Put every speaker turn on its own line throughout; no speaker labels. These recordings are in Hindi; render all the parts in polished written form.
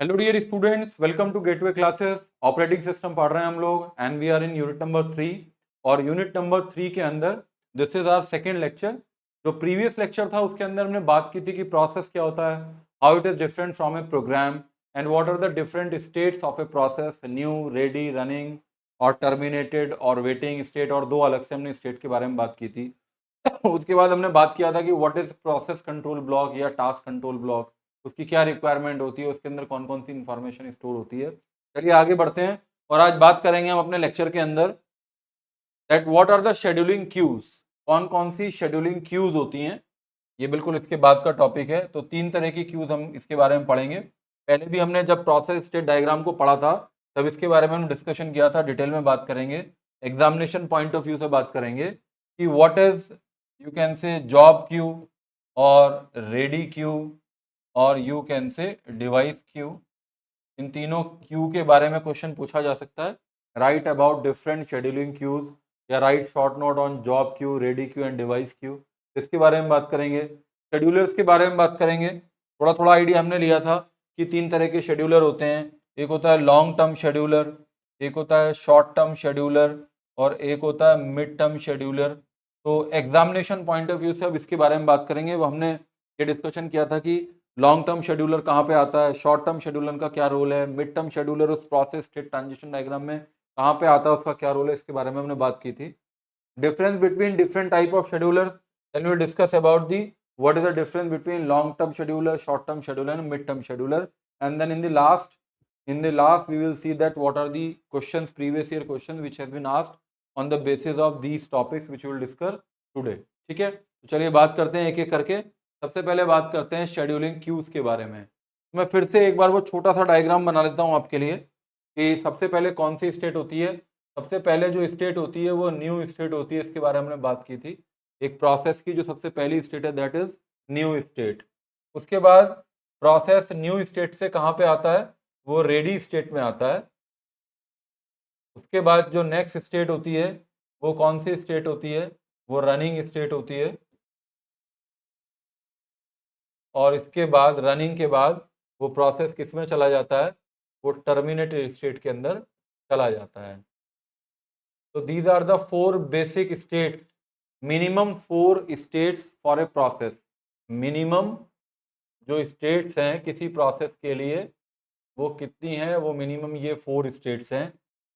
Hello dear students, welcome to gateway classes. Operating system पढ़ रहे हैं हम लोग and we are in unit number 3। और यूनिट नंबर 3 के अंदर this is our second lecture. जो प्रीवियस लेक्चर था उसके अंदर हमने बात की थी कि प्रोसेस क्या होता है, how it is different from a program and what are the different states of a process, new, ready, running और टर्मिनेटेड और वेटिंग स्टेट, और दो अलग से हमने स्टेट के बारे में बात की थी। उसके बाद हमने बात किया था कि what is process control block या टास्क कंट्रोल ब्लॉक, उसकी क्या रिक्वायरमेंट होती है, उसके अंदर कौन कौन सी इंफॉर्मेशन स्टोर होती है। चलिए आगे बढ़ते हैं और आज बात करेंगे हम अपने लेक्चर के अंदर that what are the scheduling queues. कौन कौन सी शेड्यूलिंग क्यूज होती हैं, ये बिल्कुल इसके बाद का टॉपिक है। तो तीन तरह की क्यूज हम इसके बारे में पढ़ेंगे। पहले भी हमने जब प्रोसेस स्टेट डायग्राम को पढ़ा था तब इसके बारे में हम डिस्कशन किया था, डिटेल में बात करेंगे। एग्जामिनेशन पॉइंट ऑफ व्यू से बात करेंगे कि what is, you can say job queue और रेडी क्यू और you can say device queue. इन तीनों क्यू के बारे में क्वेश्चन पूछा जा सकता है। Write about different scheduling queues या write short note on job queue, ready queue and device queue. इसके बारे में बात करेंगे। शेड्यूलर्स के बारे में बात करेंगे। थोड़ा थोड़ा आइडिया हमने लिया था कि तीन तरह के शेड्यूलर होते हैं। एक होता है लॉन्ग टर्म शेड्यूलर, एक होता है शॉर्ट टर्म शेड्यूलर और एक होता है मिड टर्म शेड्यूलर। तो एग्जामिनेशन पॉइंट ऑफ व्यू से अब इसके बारे में बात करेंगे। वो हमने ये डिस्कशन किया था कि लॉन्ग टर्म शेड्यूलर कहाँ पे आता है, शॉर्ट टर्म शेड्यूलर का क्या रोल है, मिड टर्म शेड्यूलर उस प्रोसेस स्टेट ट्रांजिशन डायग्राम में कहाँ पे आता है, उसका क्या रोल है, इसके बारे में हमने बात की थी। Difference between different type of schedulers, then we will discuss about the what is the difference between long term scheduler, short term scheduler and mid term scheduler, and then in the last we will see that what are the questions, previous year questions which has been asked on the basis of these topics which we will discuss today। ठीक है, तो चलिए बात करते हैं एक एक करके। सबसे पहले बात करते हैं शेड्यूलिंग क्यूज के बारे में। मैं फिर से एक बार वो छोटा सा डायग्राम बना लेता हूँ आपके लिए कि सबसे पहले कौन सी स्टेट होती है। सबसे पहले जो स्टेट होती है वो न्यू स्टेट होती है, इसके बारे में हमने बात की थी। एक प्रोसेस की जो सबसे पहली स्टेट है दैट इज न्यू स्टेट। उसके बाद प्रोसेस न्यू स्टेट से कहाँ पे आता है, वो रेडी स्टेट में आता है। उसके बाद जो नेक्स्ट स्टेट होती है वो कौन सी स्टेट होती है, वो रनिंग स्टेट होती है। और इसके बाद रनिंग के बाद वो प्रोसेस किस में चला जाता है, वो टर्मिनेटेड स्टेट के अंदर चला जाता है। So these are the four basic states, minimum four states for a process। minimum जो states हैं किसी प्रोसेस के लिए वो कितनी है, वो मिनिमम ये फोर स्टेट्स हैं।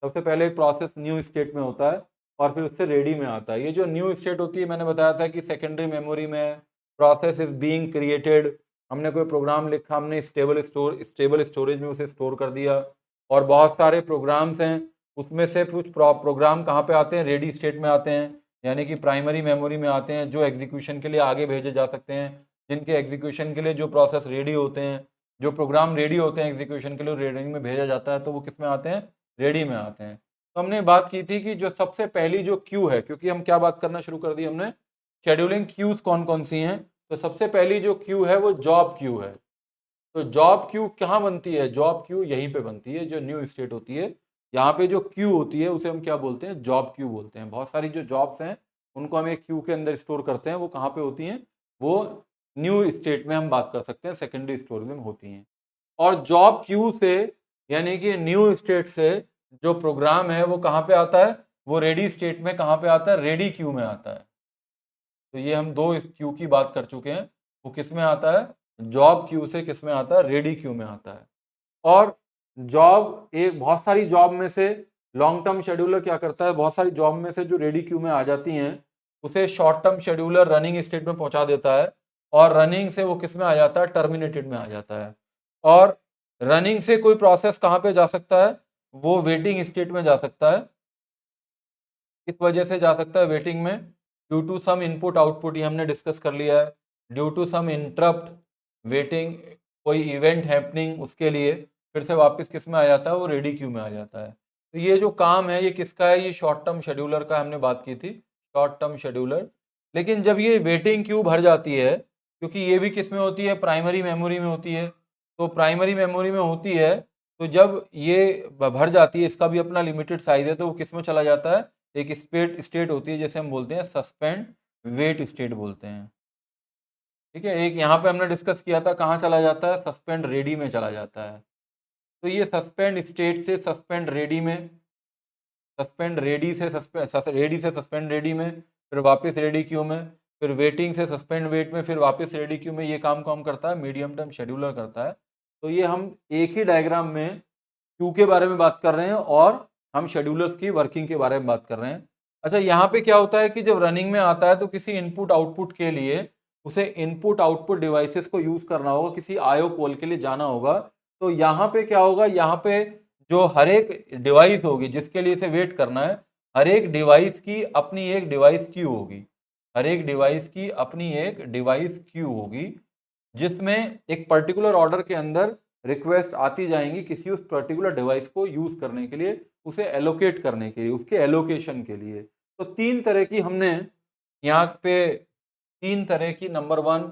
सबसे पहले प्रोसेस न्यू स्टेट में होता है और फिर उससे रेडी में आता है। ये जो न्यू स्टेट होती है, मैंने बताया था कि सेकेंडरी मेमोरी में प्रोसेस इज बीइंग क्रिएटेड। हमने कोई प्रोग्राम लिखा, हमने स्टेबल स्टोरेज में उसे स्टोर कर दिया। और बहुत सारे प्रोग्राम्स हैं, उसमें से कुछ प्रोग्राम कहाँ पे आते हैं, रेडी स्टेट में आते हैं, यानी कि प्राइमरी मेमोरी में आते हैं, जो एग्जीक्यूशन के लिए आगे भेजे जा सकते हैं। जिनके एग्जीक्यूशन के लिए जो प्रोसेस रेडी होते हैं, जो प्रोग्राम रेडी होते हैं एग्जीक्यूशन के लिए, रेडी में भेजा जाता है, तो वो किस में आते हैं, रेडी में आते हैं। तो हमने बात की थी कि जो सबसे पहली जो क्यू है, क्योंकि हम क्या बात करना शुरू कर दी हमने, शेड्यूलिंग क्यूज कौन कौन सी हैं। तो सबसे पहली जो क्यू है वो जॉब क्यू है। तो जॉब क्यू कहाँ बनती है, जॉब क्यू यहीं पे बनती है, जो न्यू स्टेट होती है। यहाँ पे जो क्यू होती है उसे हम क्या बोलते हैं, जॉब क्यू बोलते हैं। बहुत सारी जो जॉब्स हैं उनको हम एक क्यू के अंदर स्टोर करते हैं। वो कहाँ पे होती हैं, वो न्यू स्टेट में हम बात कर सकते हैं, सेकेंडरी स्टोरेज में होती हैं। और जॉब क्यू से, यानी कि न्यू स्टेट से जो प्रोग्राम है वो कहाँ पे आता है, वो रेडी स्टेट में कहाँ पे आता है, रेडी क्यू में आता है। तो ये हम दो इस क्यू की बात कर चुके हैं। वो किस में आता है, जॉब क्यू से किस में आता है, रेडी क्यू में आता है। और जॉब, एक बहुत सारी जॉब में से लॉन्ग टर्म शेड्यूलर क्या करता है, बहुत सारी जॉब में से जो रेडी क्यू में आ जाती हैं उसे short term scheduler running state में पहुंचा देता है। और रनिंग से वो किस में आ जाता है, टर्मिनेटेड में आ जाता है। और रनिंग से कोई प्रोसेस कहाँ पे जा सकता है, वो वेटिंग स्टेट में जा सकता है। किस वजह से जा सकता है वेटिंग में, due to some input output, ये हमने डिस्कस कर लिया है। Due to some interrupt, waiting, कोई इवेंट हैपनिंग, उसके लिए फिर से वापस किस में आ जाता है, वो रेडी क्यू में आ जाता है। तो ये जो काम है ये किसका है, ये शॉर्ट टर्म शेड्यूलर का हमने बात की थी, शॉर्ट टर्म शेड्यूलर। लेकिन जब ये वेटिंग क्यू भर जाती है, क्योंकि ये भी किस में होती है, प्राइमरी मेमोरी में होती है। तो प्राइमरी मेमोरी में होती है, तो जब ये भर जाती है, इसका भी अपना लिमिटेड साइज है, तो वो किस में चला जाता है, एक स्टेट होती है जैसे हम बोलते हैं सस्पेंड वेट स्टेट बोलते हैं। ठीक है, एक यहाँ पे हमने डिस्कस किया था कहाँ चला जाता है, सस्पेंड रेडी में चला जाता है। तो ये सस्पेंड स्टेट से सस्पेंड रेडी में, सस्पेंड रेडी से सस्पेंड रेडी में, फिर वापस रेडी क्यू में, फिर वेटिंग से सस्पेंड वेट में, फिर वापस रेडी क्यू में। ये काम कौन करता है? मीडियम टर्म शेड्यूलर करता है। तो ये हम एक ही डायग्राम में क्यू के बारे में बात कर रहे हैं और हम शेड्यूलर्स की वर्किंग के बारे में बात कर रहे हैं। अच्छा, यहाँ पे क्या होता है कि जब रनिंग में आता है तो किसी इनपुट आउटपुट के लिए उसे इनपुट आउटपुट डिवाइसेस को यूज करना होगा, किसी आईओ पोल के लिए जाना होगा। तो यहाँ पे क्या होगा, यहाँ पे जो हर एक डिवाइस होगी जिसके लिए इसे वेट करना है, हर एक डिवाइस की अपनी एक डिवाइस क्यू होगी, हर एक डिवाइस की अपनी एक डिवाइस क्यू होगी, जिसमें एक पर्टिकुलर ऑर्डर के अंदर रिक्वेस्ट आती जाएंगी किसी उस पर्टिकुलर डिवाइस को यूज करने के लिए, उसे एलोकेट करने के लिए, उसके एलोकेशन के लिए। तो तीन तरह की हमने यहाँ पे तीन तरह की, number 1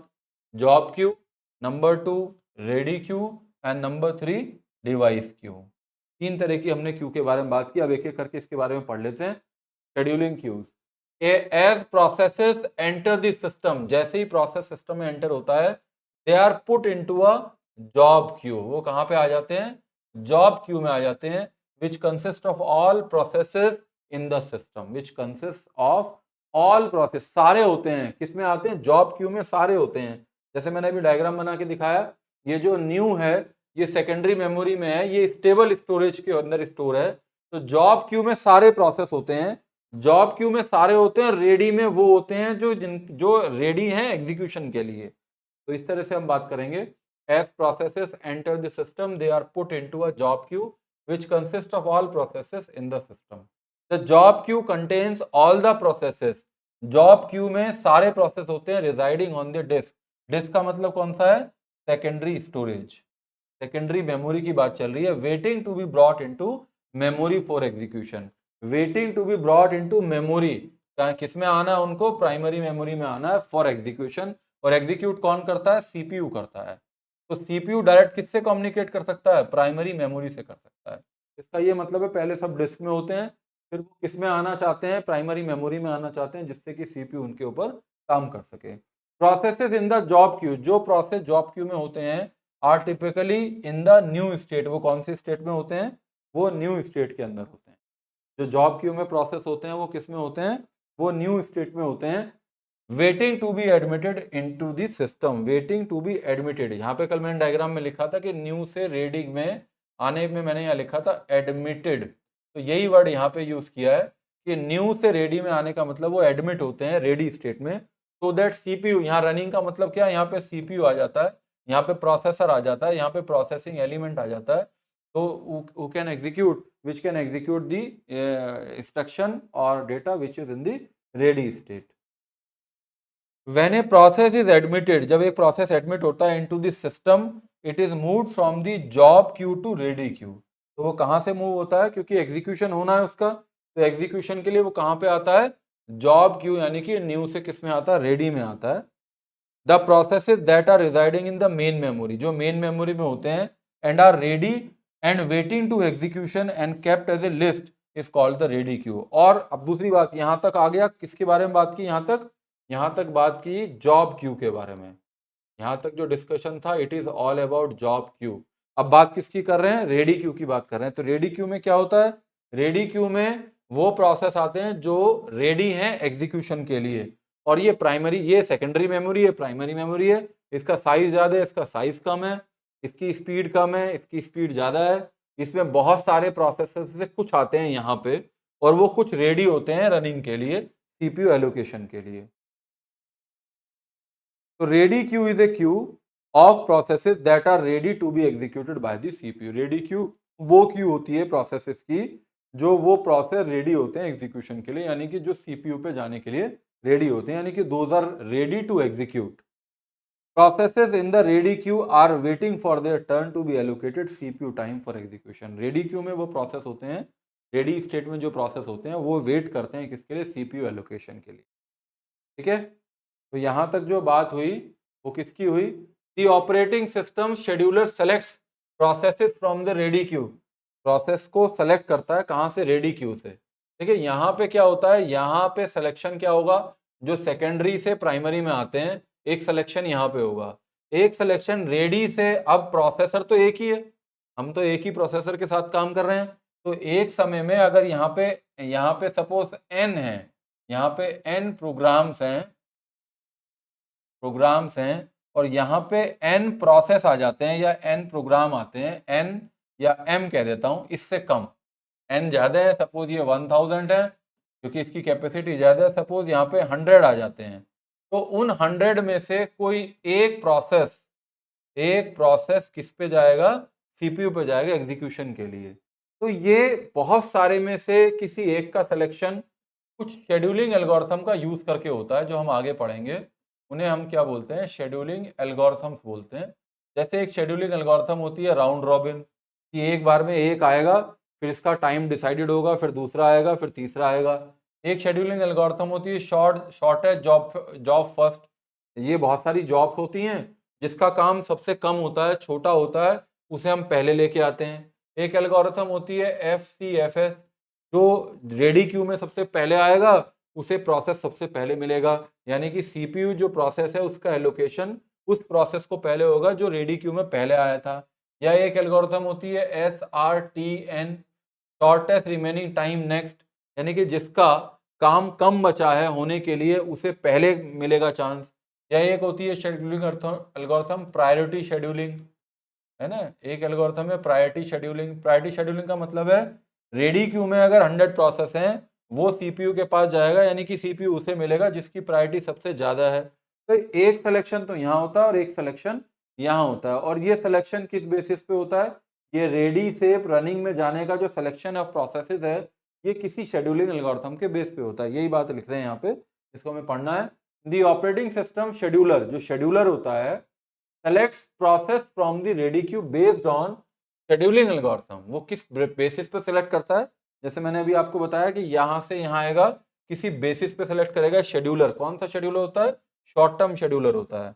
job queue, number 2 ready queue and number 3 device Q. तीन तरह की हमने क्यू के बारे में बात की। अब एक एक करके इसके बारे में पढ़ लेते हैं। Scheduling queues, as processes enter the system, जैसे ही प्रोसेस सिस्टम में एंटर होता है, they are put into a job queue. वो कहां पे आ जाते हैं? जॉब क्यू में आ जाते हैं। Which consist of all processes in the system, which consist of all process, सारे होते हैं किस में आते हैं? जॉब क्यू में सारे होते हैं। जैसे मैंने अभी डायग्राम बना के दिखाया, ये जो न्यू है ये सेकेंडरी मेमोरी में है, ये स्टेबल स्टोरेज के अंदर स्टोर है। तो जॉब क्यू में सारे प्रोसेस होते हैं, जॉब क्यू में सारे होते हैं, रेडी में वो होते हैं जो रेडी हैं एग्जीक्यूशन के लिए। तो इस तरह से हम बात करेंगे। As processes enter the system, they are put into a job queue, which consists of all processes in the system. The job queue contains all the processes. Job queue में सारे प्रोसेस होते हैं residing on the disk. Disk का मतलब कौन सा है? Secondary storage. Secondary memory की बात चल रही है। Waiting to be brought into memory for execution. Waiting to be brought into memory. किस में आना है उनको? प्राइमरी मेमोरी में आना है फॉर एग्जीक्यूशन। और एग्जीक्यूट कौन करता है? सीपीयू करता है। तो सीपीयू डायरेक्ट किससे कम्युनिकेट कर सकता है? प्राइमरी मेमोरी से कर सकता है। इसका ये मतलब है पहले सब डिस्क में होते हैं, फिर वो किस में आना चाहते हैं? प्राइमरी मेमोरी में आना चाहते हैं, जिससे कि सीपीयू उनके ऊपर काम कर सके। Processes in the job queue, जो प्रोसेस जॉब क्यू में होते हैं, are typically in the new state. वो कौन सी स्टेट में होते हैं? वो न्यू स्टेट के अंदर होते हैं। जो जॉब क्यू में प्रोसेस होते हैं वो किस में होते हैं? वो न्यू स्टेट में होते हैं। Waiting to be admitted into the system, waiting to be admitted. यहाँ पे कल मैंने डायग्राम में लिखा था कि न्यू से रेडी में आने में मैंने यहाँ लिखा था एडमिटेड। तो यही वर्ड यहाँ पे यूज किया है कि न्यू से रेडी में आने का मतलब वो एडमिट होते हैं रेडी स्टेट में। तो दैट सीपीयू, यहाँ रनिंग का मतलब क्या है? यहाँ पे सीपीयू आ जाता है, यहाँ पे प्रोसेसर आ जाता है, यहाँ पे प्रोसेसिंग एलिमेंट आ जाता है। तो can execute, which can execute the instruction और data which is in the ready state. When a process is admitted, जब एक प्रोसेस एडमिट होता है into the system, it is move from the job queue to ready queue. तो वो कहाँ से मूव होता है? क्योंकि एग्जीक्यूशन होना है उसका, तो एग्जीक्यूशन के लिए वो कहाँ पे आता है? जॉब क्यू, यानी कि न्यू से किस में आता है? रेडी में आता है। The processes that are residing in the main memory, जो मेन मेमोरी में होते हैं, and are ready and waiting to execution and kept as a list is called the ready queue. और अब दूसरी बात, यहाँ तक आ गया, किसके बारे में बात की? यहाँ तक बात की जॉब क्यू के बारे में। यहाँ तक जो डिस्कशन था, it is all about job queue. अब बात किसकी कर रहे हैं? रेडी क्यू की बात कर रहे हैं। तो रेडी क्यू में क्या होता है? रेडी क्यू में वो प्रोसेस आते हैं जो रेडी हैं एग्जीक्यूशन के लिए। और ये प्राइमरी, ये सेकेंडरी मेमोरी है, प्राइमरी मेमोरी है। इसका साइज ज्यादा है, इसका साइज कम है, इसकी स्पीड कम है, इसकी स्पीड ज्यादा है। इसमें बहुत सारे प्रोसेसर से कुछ आते हैं यहाँ पे, और वो कुछ रेडी होते हैं रनिंग के लिए, सीपीयू एलोकेशन के लिए। तो ready queue is a queue of processes that are ready to be executed by the CPU. Ready queue वो क्यू होती है प्रोसेसेस की जो वो प्रोसेस रेडी होते हैं एग्जीक्यूशन के लिए, यानी कि जो सीपीयू पे जाने के लिए रेडी होते हैं, यानी कि those are ready to execute. Processes in the ready queue are waiting for their turn to be allocated CPU time for execution. Ready queue में वो प्रोसेस होते हैं, रेडी स्टेट में जो प्रोसेस होते हैं वो वेट करते हैं किसके लिए? सीपीयू एलोकेशन के लिए। ठीक है, तो यहां तक जो बात हुई वो किसकी हुई? The operating system scheduler selects processes from the ready Q. Process को सेलेक्ट करता है कहां से? रेडी क्यू से। देखिए यहाँ पे क्या होता है, यहाँ पे सिलेक्शन क्या होगा? जो सेकेंडरी से प्राइमरी में आते हैं, एक सिलेक्शन यहाँ पे होगा, एक सिलेक्शन रेडी से। अब प्रोसेसर तो एक ही है, हम तो एक ही प्रोसेसर के साथ काम कर रहे हैं। तो एक समय में अगर यहाँ पे सपोज n है, यहाँ पे n प्रोग्राम्स हैं और यहाँ पे n प्रोसेस आ जाते हैं या n प्रोग्राम आते हैं, n या m कह देता हूँ, इससे कम n ज़्यादा है, सपोज ये 1000 है क्योंकि इसकी कैपेसिटी ज़्यादा है, सपोज यहाँ पे 100 आ जाते हैं, तो उन 100 में से कोई एक प्रोसेस किस पे जाएगा, सीपीयू पे जाएगा एग्जीक्यूशन के लिए। तो ये बहुत सारे में से किसी एक का सिलेक्शन कुछ शेड्यूलिंग एल्गोरिथम का यूज करके होता है, जो हम आगे पढ़ेंगे। उन्हें हम क्या बोलते हैं, शेड्यूलिंग एल्गोरिथम्स बोलते हैं। जैसे एक शेड्यूलिंग एल्गोरिथम होती है राउंड रॉबिन, कि एक बार में एक आएगा, फिर इसका टाइम डिसाइडेड होगा, फिर दूसरा आएगा, फिर तीसरा आएगा। एक शेड्यूलिंग एल्गोरिथम होती है शॉर्टेज जॉब फर्स्ट। ये बहुत सारी जॉब्स होती हैं जिसका काम सबसे कम होता है, छोटा होता है, उसे हम पहले लेके आते हैं। एक एल्गोरिथम होती है FCFS, जो रेडी क्यू में सबसे पहले आएगा, उसे प्रोसेस सबसे पहले मिलेगा, यानी कि सीपीयू जो प्रोसेस है उसका एलोकेशन उस प्रोसेस को पहले होगा जो रेडी क्यू में पहले आया था। या एक एल्गोरिथम होती है SRTN, shortest remaining time next, यानी कि जिसका काम कम बचा है होने के लिए उसे पहले मिलेगा चांस। या एक होती है शेड्यूलिंग एल्गोरिथम प्रायोरिटी शेड्यूलिंग, है ना। एक एल्गोरिथम है प्रायोरिटी शेड्यूलिंग। प्रायोरिटी शेड्यूलिंग का मतलब है रेडी क्यू में अगर 100 प्रोसेस हैं, वो सीपीयू के पास जाएगा, यानी कि सीपीयू उसे मिलेगा जिसकी प्रायोरिटी सबसे ज्यादा है। तो एक सिलेक्शन तो यहाँ होता है और एक सिलेक्शन यहाँ होता है। और ये सिलेक्शन किस बेसिस पे होता है, ये रेडी से रनिंग में जाने का जो सिलेक्शन ऑफ प्रोसेसेस है, ये किसी शेड्यूलिंग एल्गोरिथम के बेस पे होता है। यही बात लिख रहे हैं यहाँ पे, इसको हमें पढ़ना है। दी ऑपरेटिंग सिस्टम शेड्यूलर, जो शेड्यूलर होता है, selects process from the ready Q based on scheduling algorithm. वो किस बेसिस पे सिलेक्ट करता है, जैसे मैंने अभी आपको बताया कि यहां से यहां आएगा, किसी बेसिस पे सिलेक्ट करेगा शेड्यूलर। कौन सा शेड्यूलर होता है, शॉर्ट टर्म शेड्यूलर होता है।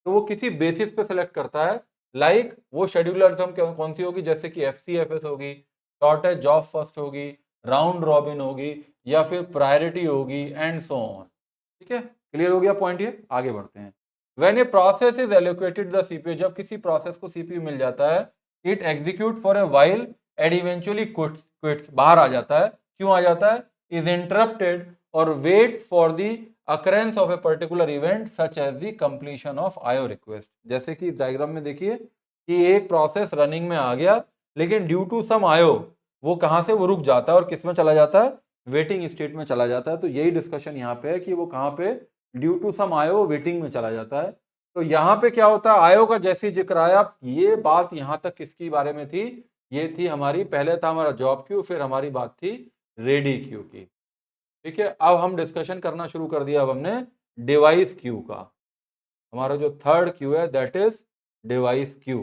तो वो किसी बेसिस पे सिलेक्ट करता है। लाइक वो शेड्यूलर टर्म कौन सी होगी, जैसे कि FCFS होगी, शॉर्टेज जॉब फर्स्ट होगी, राउंड रॉबिन होगी, या फिर प्रायोरिटी होगी, एंड सो ऑन। ठीक है, क्लियर हो गया पॉइंट ये, आगे बढ़ते हैं। When a process is allocated the CPU, जब किसी प्रोसेस को CPU मिल जाता है, it execute for a while and eventually quits, बाहर आ जाता है। क्यों आ जाता है, is interrupted or waits for the occurrence of a particular event such as the completion of IO request। जैसे कि डायग्राम में देखिए कि एक प्रोसेस रनिंग में आ गया, लेकिन ड्यू टू सम IO वो कहां से वो रुक जाता है और किस में चला जाता है, वेटिंग स्टेट में चला जाता है। तो यही डिस्कशन यहाँ पे है कि वो कहां पे ड्यू टू सम आयो वेटिंग में चला जाता है। तो यहाँ पे क्या होता है, आयो का जैसे जिक्र आया, ये बात यहाँ तक किसकी बारे में थी, ये थी हमारी, पहले था हमारा जॉब क्यू, फिर हमारी बात थी रेडी क्यू की। ठीक है, अब हम डिस्कशन करना शुरू कर दिया, अब हमने डिवाइस क्यू का। हमारा जो थर्ड क्यू है दैट इज डिवाइस क्यू।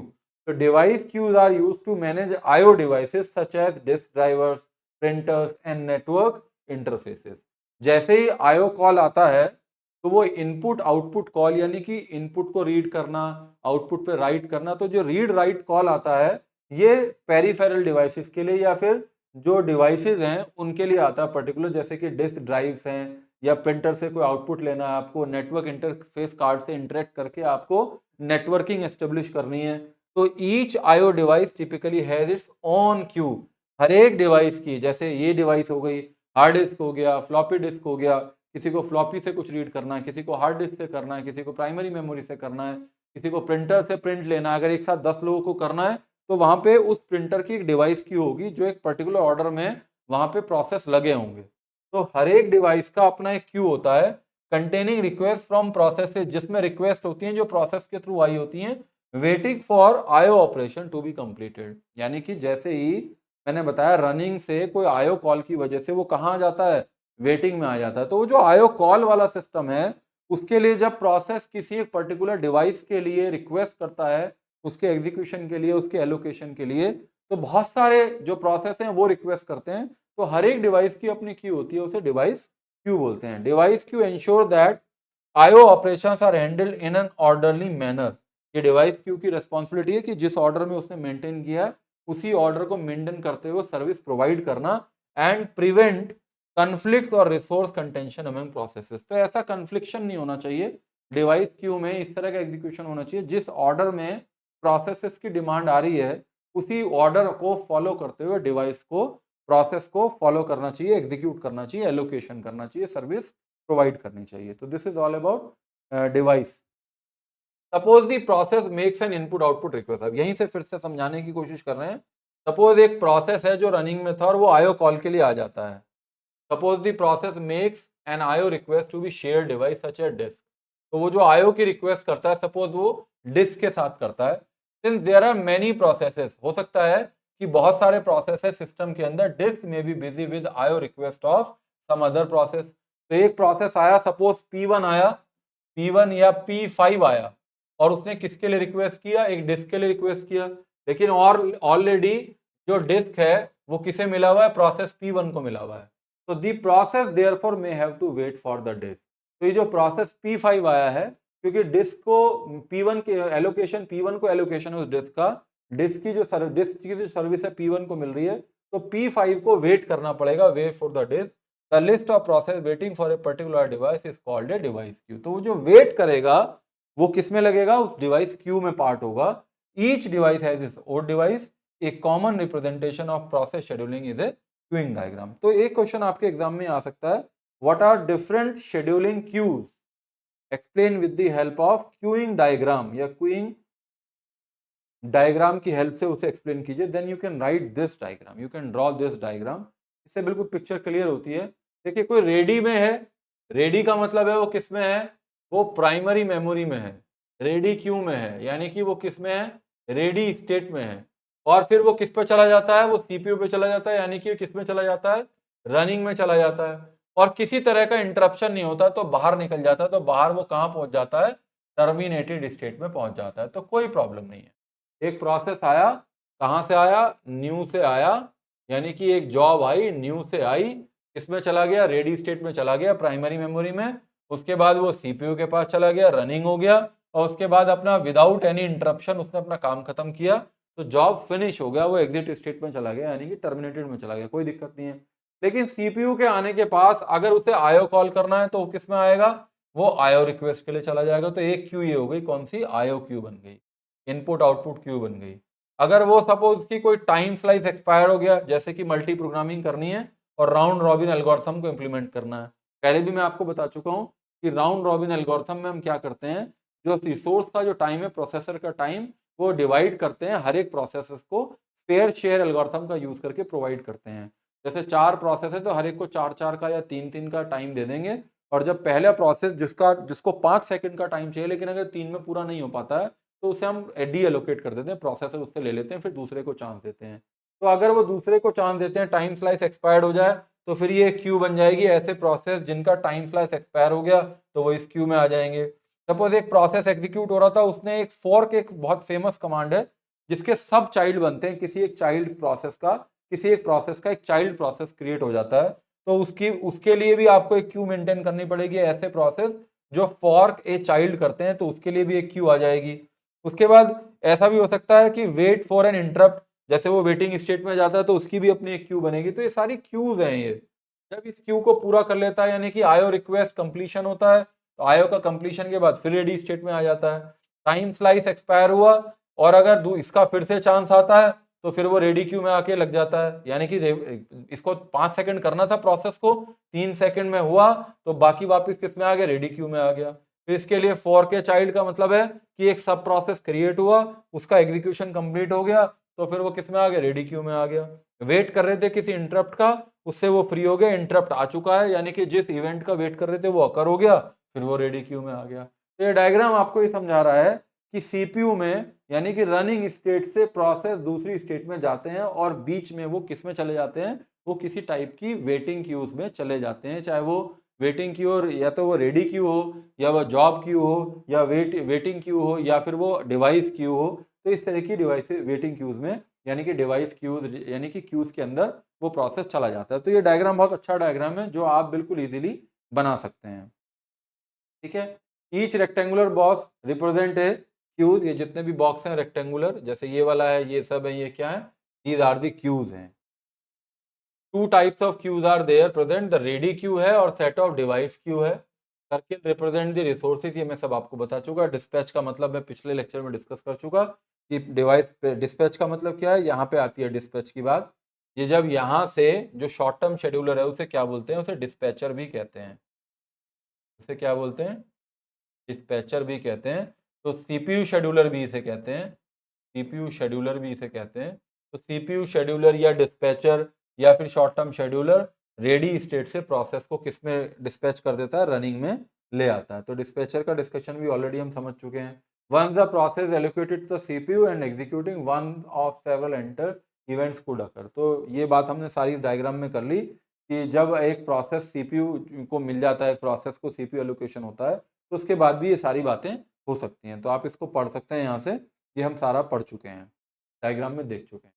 तो device queues are used to manage IO devices such as disk drivers, printers and network interfaces. जैसे ही आईओ कॉल आता है, तो वो इनपुट आउटपुट कॉल, यानी कि इनपुट को रीड करना, आउटपुट पे राइट करना। तो जो रीड राइट कॉल आता है, ये पेरिफेरल डिवाइसेस के लिए या फिर जो डिवाइसेस हैं उनके लिए आता है पर्टिकुलर, जैसे कि डिस्क ड्राइव्स हैं, या प्रिंटर से कोई आउटपुट लेना है आपको, नेटवर्क इंटरफेस कार्ड से इंटरेक्ट करके आपको नेटवर्किंग एस्टेब्लिश करनी है। तो each IO device typically has its own queue. हर एक डिवाइस की, जैसे ये डिवाइस हो गई, हार्ड डिस्क हो गया, फ्लॉपी डिस्क हो गया, किसी को फ्लॉपी से कुछ रीड करना है, किसी को हार्ड डिस्क से करना है, किसी को प्राइमरी मेमोरी से करना है, किसी को प्रिंटर से प्रिंट लेना है। अगर एक साथ 10 लोगों को करना है, तो वहां पे उस प्रिंटर की एक डिवाइस क्यू होगी, जो एक पर्टिकुलर ऑर्डर में वहां पे प्रोसेस लगे होंगे। तो हर एक डिवाइस का अपना एक क्यू होता है, कंटेनिंग रिक्वेस्ट फ्रॉम प्रोसेसेस, जिसमें रिक्वेस्ट होती हैं जो प्रोसेस के थ्रू आई होती हैं, waiting for IO operation to be completed. यानी कि जैसे ही मैंने बताया, रनिंग से कोई आईओ कॉल की वजह से वो कहाँ आ जाता है, वेटिंग में आ जाता है। तो वो जो आईओ कॉल वाला सिस्टम है, उसके लिए जब प्रोसेस किसी एक पर्टिकुलर डिवाइस के लिए रिक्वेस्ट करता है, उसके एग्जीक्यूशन के लिए, उसके एलोकेशन के लिए, तो बहुत सारे जो प्रोसेस हैं वो रिक्वेस्ट करते हैं। तो हर एक डिवाइस की अपनी क्यू होती है, उसे डिवाइस क्यू बोलते हैं। Device queue ensure that IO operations are handled in an orderly manner. ये डिवाइस क्यू की रिस्पॉन्सिबिलिटी है कि जिस ऑर्डर में उसने मेंटेन किया है, उसी ऑर्डर को मेंटेन करते हुए सर्विस प्रोवाइड करना, एंड प्रिवेंट कन्फ्लिक्ट्स और रिसोर्स कंटेंशन अमंग प्रोसेसेस। तो ऐसा कन्फ्लिक्शन नहीं होना चाहिए डिवाइस क्यू में, इस तरह का एग्जीक्यूशन होना चाहिए जिस ऑर्डर में प्रोसेसेस की डिमांड आ रही है, उसी ऑर्डर को फॉलो करते हुए डिवाइस को, प्रोसेस को फॉलो करना चाहिए, एग्जीक्यूट करना चाहिए, एलोकेशन करना चाहिए, सर्विस प्रोवाइड करनी चाहिए। तो this is all about device. Suppose the process makes N input output request. अब यहीं से फिर से समझाने की कोशिश कर रहे हैं। सपोज एक प्रोसेस है जो रनिंग में था और वो आईओ कॉल के लिए आ जाता है। Suppose the process makes an IO request to be share device such a disk. तो वो जो आईओ की रिक्वेस्ट करता है, सपोज वो डिस्क के साथ करता है। Since there are many processes, हो सकता है कि बहुत सारे प्रोसेस है सिस्टम के अंदर, डिस्क में be busy with IO request of some other process. तो एक प्रोसेस आया, सपोज P1 आया, P1 या P5 आया, और उसने किसके लिए रिक्वेस्ट किया? एक डिस्क के लिए रिक्वेस्ट किया। लेकिन और ऑलरेडी जो डिस्क है वो किसे मिला हुआ है? प्रोसेस P1 को मिला हुआ है। तो the process therefore may have to wait for the disk. तो ये जो प्रोसेस P5 आया है, क्योंकि डिस्क को P1 के एलोकेशन, P1 को एलोकेशन है उस डिस्क का, डिस्क की जो सर्विस है P1 को मिल रही है, तो P5 को वेट करना पड़ेगा, wait for the disk. The list of process waiting for a particular device is called a device queue. तो वो जो वेट करेगा वो किस में लगेगा? उस डिवाइस क्यू में पार्ट होगा। Each device has its own device. A common representation of process scheduling is a queueing diagram. तो एक क्वेश्चन आपके एग्जाम में आ सकता है, what are different scheduling queues, explain with the help of queueing diagram, या क्यूइंग डायग्राम की हेल्प से उसे एक्सप्लेन कीजिए। Then you can write this diagram, you can draw this diagram. इससे बिल्कुल पिक्चर क्लियर होती है। देखिए, कोई रेडी में है, रेडी का मतलब है वो किस में है? वो प्राइमरी मेमोरी में है। रेडी क्यू में है, यानी कि वो किस में है? रेडी स्टेट में है। और फिर वो किस पे चला जाता है? वो सीपीयू पे चला जाता है, यानी कि किस में चला जाता है? रनिंग में चला जाता है। और किसी तरह का इंटरप्शन नहीं होता तो बाहर निकल जाता है। तो बाहर वो कहाँ पहुंच जाता है? टर्मिनेटेड स्टेट में पहुंच जाता है। तो कोई प्रॉब्लम नहीं है। एक प्रोसेस आया, कहां से आया? न्यू से आया, यानी कि एक जॉब आई, न्यू से आई, किसमें चला गया? रेडी स्टेट में चला गया, प्राइमरी मेमोरी में। उसके बाद वो सीपीयू के पास चला गया, रनिंग हो गया, और उसके बाद अपना विदाउट एनी इंटरप्शन उसने अपना काम खत्म किया, तो जॉब फिनिश हो गया, वो एग्जिट स्टेट में चला गया, यानी कि टर्मिनेटेड में चला गया, कोई दिक्कत नहीं है। लेकिन सीपीयू के आने के पास अगर उसे आईओ कॉल करना है तो वो किस में आएगा? वो आईओ रिक्वेस्ट के लिए चला जाएगा। तो एक क्यू ये हो गई, कौन सी? आईओ क्यू बन गई, इनपुट आउटपुट क्यू बन गई। अगर वो सपोज की कोई टाइम स्लाइस एक्सपायर हो गया, जैसे कि मल्टी प्रोग्रामिंग करनी है और राउंड रॉबिन एल्गोरिथम को इंप्लीमेंट करना है, पहले भी मैं आपको बता चुका हूं कि राउंड रॉबिन एल्गोरिथम में हम क्या करते हैं, जो रिसोर्स का जो टाइम है, प्रोसेसर का टाइम, वो डिवाइड करते हैं, हर एक प्रोसेसर को फेयर शेयर एल्गोरिथम का यूज करके प्रोवाइड करते हैं। जैसे 4 प्रोसेस है तो हर एक को 4-4 का या 3-3 का टाइम दे देंगे। और जब पहला प्रोसेस जिसको 5 सेकंड का टाइम चाहिए, लेकिन अगर 3 में पूरा नहीं हो पाता है, तो उसे हम डी एलोकेट कर देते हैं, प्रोसेसर उससे ले लेते हैं, फिर दूसरे को चांस देते हैं। तो अगर वो दूसरे को चांस देते हैं, टाइम स्लाइस एक्सपायर्ड हो जाए, तो फिर ये क्यू बन जाएगी। ऐसे प्रोसेस जिनका टाइम स्लाइस एक्सपायर हो गया तो वो इस क्यू में आ जाएंगे। सपोज एक प्रोसेस एग्जीक्यूट हो रहा था, उसने एक फोर्क, एक बहुत फेमस कमांड है जिसके सब चाइल्ड बनते हैं, किसी एक चाइल्ड प्रोसेस का, किसी एक प्रोसेस का एक चाइल्ड प्रोसेस क्रिएट हो जाता है। तो उसके लिए भी आपको एक क्यू मेंटेन करनी पड़ेगी। ऐसे प्रोसेस जो फॉर्क ए चाइल्ड करते हैं, तो उसके लिए भी एक क्यू आ जाएगी। उसके बाद ऐसा भी हो सकता है कि वेट फॉर एन इंटरप्ट, जैसे वो वेटिंग स्टेट में जाता है तो उसकी भी अपनी एक क्यू बनेगी। तो ये सारी क्यूज हैं ये। जब इस क्यू को पूरा कर लेता है, यानी कि आईओ रिक्वेस्ट कंप्लीशन होता है, तो आईओ का कंप्लीशन के बाद फिर रेडी स्टेट में आ जाता है। टाइम स्लाइस एक्सपायर हुआ और अगर इसका फिर से चांस आता है तो फिर वो रेडी क्यू में आके लग जाता है। यानी कि इसको 5 सेकंड करना था प्रोसेस को, 3 सेकंड में हुआ, तो बाकी वापस किस में आ गया? रेडी क्यू में आ गया। फिर इसके लिए फॉर के चाइल्ड का मतलब है कि एक सब प्रोसेस क्रिएट हुआ, उसका एग्जीक्यूशन कंप्लीट हो गया, तो फिर वो किस में आ गया? रेडी क्यू में आ गया। वेट कर रहे थे किसी इंटरप्ट का, उससे वो फ्री हो गया, इंटरप्ट आ चुका है, यानी कि जिस इवेंट का वेट कर रहे थे वो अकर हो गया, फिर वो रेडी क्यू में आ गया। तो ये डायग्राम आपको ये समझा रहा है कि सीपीयू में, यानी कि रनिंग स्टेट से प्रोसेस दूसरी स्टेट में जाते हैं और बीच में वो किस में चले जाते हैं? वो किसी टाइप की वेटिंग क्यूज में चले जाते हैं। चाहे वो वेटिंग क्यू हो, या तो वो रेडी क्यू हो, या वो जॉब क्यू हो, या वेटिंग क्यू हो, या फिर वो डिवाइस क्यू हो। तो इस तरह की डिवाइस वेटिंग क्यूज में, यानी कि डिवाइस क्यूज, यानी कि क्यूज के अंदर वो प्रोसेस चला जाता है। तो ये डायग्राम बहुत अच्छा डायग्राम है जो आप बिल्कुल इजीली बना सकते हैं। ठीक है। ईच रेक्टेंगुलर बॉक्स रिप्रेजेंट है क्यूज। ये जितने भी बॉक्स हैं रेक्टेंगुलर, जैसे ये वाला है, ये सब है, ये क्या है? दीज आर दी क्यूज हैं। Two types of queues are there present, the ready queue है और सेट ऑफ डिवाइस क्यू है। सर्किल रिप्रेजेंट द रिसोर्सेज, ये मैं सब आपको बता चुका। डिस्पैच का मतलब मैं पिछले लेक्चर में डिस्कस कर चुका। कि डिवाइस डिस्पैच का मतलब क्या है, यहाँ पे आती है डिस्पैच की बात। ये जब यहाँ से जो शॉर्ट टर्म शेड्यूलर है उसे क्या बोलते हैं, उसे डिस्पैचर भी कहते हैं। उसे क्या बोलते हैं, डिस्पैचर भी कहते हैं। तो सीपीयू शेड्यूलर भी इसे कहते हैं, सीपीयू शेड्यूलर भी इसे कहते हैं। तो सीपीयू शेड्यूलर या डिस्पैचर या फिर short term scheduler ready state से प्रोसेस को किस में डिस्पैच कर देता है, रनिंग में ले आता है। तो डिस्पैचर का डिस्कशन भी ऑलरेडी हम समझ चुके हैं। Once the process allocated to CPU and executing one of several enter events could occur. तो ये बात हमने सारी डायग्राम में कर ली कि जब एक प्रोसेस सीपीयू को मिल जाता है, प्रोसेस को सीपीयू एलोकेशन होता है, तो उसके बाद भी ये सारी बातें हो सकती हैं। तो आप इसको पढ़ सकते हैं यहाँ से, ये हम सारा पढ़ चुके हैं, डायग्राम में देख चुके हैं।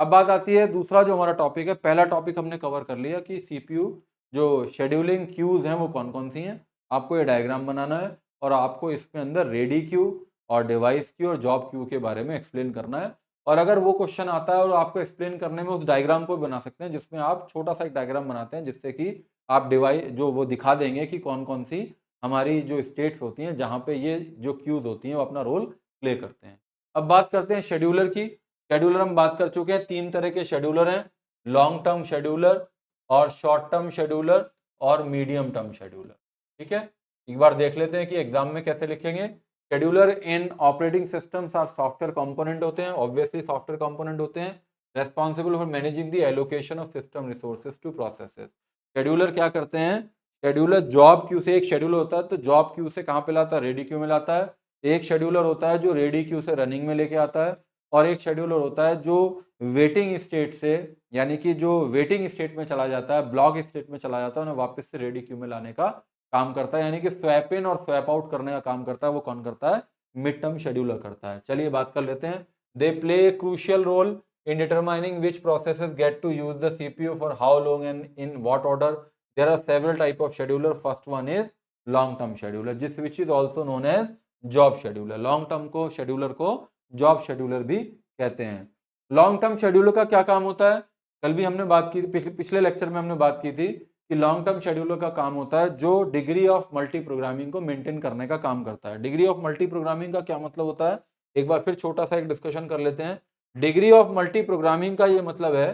अब बात आती है दूसरा जो हमारा टॉपिक है। पहला टॉपिक हमने कवर कर लिया कि सीपीयू जो शेड्यूलिंग क्यूज हैं वो कौन कौन सी हैं। आपको ये डायग्राम बनाना है और आपको इसमें अंदर रेडी क्यू और डिवाइस क्यू और जॉब क्यू के बारे में एक्सप्लेन करना है। और अगर वो क्वेश्चन आता है और आपको एक्सप्लेन करने में उस डायग्राम को बना सकते हैं, जिसमें आप छोटा सा एक डायग्राम बनाते हैं जिससे कि आप डिवाइस जो वो दिखा देंगे कि कौन कौन सी हमारी जो स्टेट्स होती हैं जहाँ पे ये जो क्यूज होती हैं वो अपना रोल प्ले करते हैं। अब बात करते हैं शेड्यूलर की। शेड्यूलर हम बात कर चुके हैं, तीन तरह के शेड्यूलर हैं, लॉन्ग टर्म शेड्यूलर और शॉर्ट टर्म शेड्यूलर और मीडियम टर्म शेड्यूलर। ठीक है, एक बार देख लेते हैं कि एग्जाम में कैसे लिखेंगे। Scheduler in operating systems are software component होते हैं, ऑब्वियसली सॉफ्टवेयर कंपोनेंट होते हैं, responsible for managing the allocation of system resources to processes. Scheduler क्या करते हैं, शेड्यूलर जॉब क्यू से, एक शेड्यूलर होता है तो जॉब क्यू से कहाँ पे लाता है, रेडी क्यू में लाता है। एक शेड्यूलर होता है जो रेडी क्यू से रनिंग में लेके आता है, और एक शेड्यूलर होता है जो वेटिंग स्टेट से, यानी कि जो वेटिंग स्टेट में चला जाता है, ब्लॉक स्टेट में चला जाता है, उन्हें वापस से रेडी क्यू में लाने का काम करता है, यानी कि स्वैप इन और स्वैप आउट करने का काम करता है। वो कौन करता है, मिड टर्म शेड्यूलर करता है। चलिए बात कर लेते हैं। They play a crucial role in determining which processes get to use the CPU for how long and in what order. There are several type of scheduler. First one is long term scheduler, which is also known as job scheduler. long term को scheduler को job scheduler भी कहते हैं। long term scheduler का क्या काम होता है, कल भी हमने बात की थी, पिछले लेक्चर में हमने बात की थी कि लॉन्ग टर्म शेड्यूलर का काम होता है जो डिग्री ऑफ मल्टी प्रोग्रामिंग को मेंटेन करने का काम करता है। डिग्री ऑफ मल्टी प्रोग्रामिंग का क्या मतलब होता है, एक बार फिर छोटा सा एक डिस्कशन कर लेते हैं। डिग्री ऑफ मल्टी प्रोग्रामिंग का ये मतलब है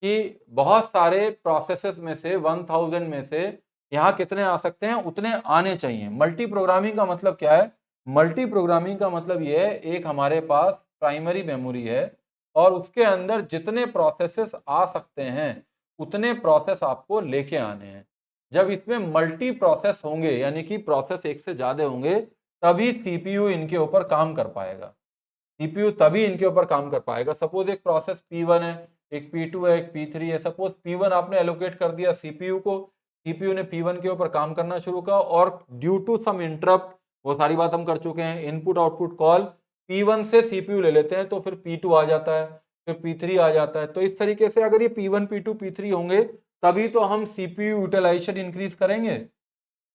कि बहुत सारे प्रोसेसेस में से 1000 में से यहाँ कितने आ सकते हैं, उतने आने चाहिए। मल्टी प्रोग्रामिंग का मतलब क्या है, मल्टी प्रोग्रामिंग का मतलब ये है एक हमारे पास प्राइमरी मेमोरी है और उसके अंदर जितने प्रोसेसेस आ सकते हैं उतने प्रोसेस आपको लेके आने हैं। जब इसमें मल्टी प्रोसेस होंगे यानी कि प्रोसेस एक से ज्यादा होंगे तभी सीपीयू इनके ऊपर काम कर पाएगा, सीपीयू तभी इनके ऊपर काम कर पाएगा। सपोज एक प्रोसेस P1 है, एक P2 है, एक P3 है। सपोज P1 आपने एलोकेट कर दिया सीपीयू को, सीपीयू ने P1 के ऊपर काम करना शुरू किया और ड्यू टू सम इंटरप्ट, वो सारी बात हम कर चुके हैं, इनपुट आउटपुट कॉल P1 से सीपीयू ले लेते हैं तो फिर P2 आ जाता है, फिर P3 आ जाता है। तो इस तरीके से अगर ये P1 P2 P3 होंगे तभी तो हम सीपीयू यूटिलाइजेशन इंक्रीज करेंगे।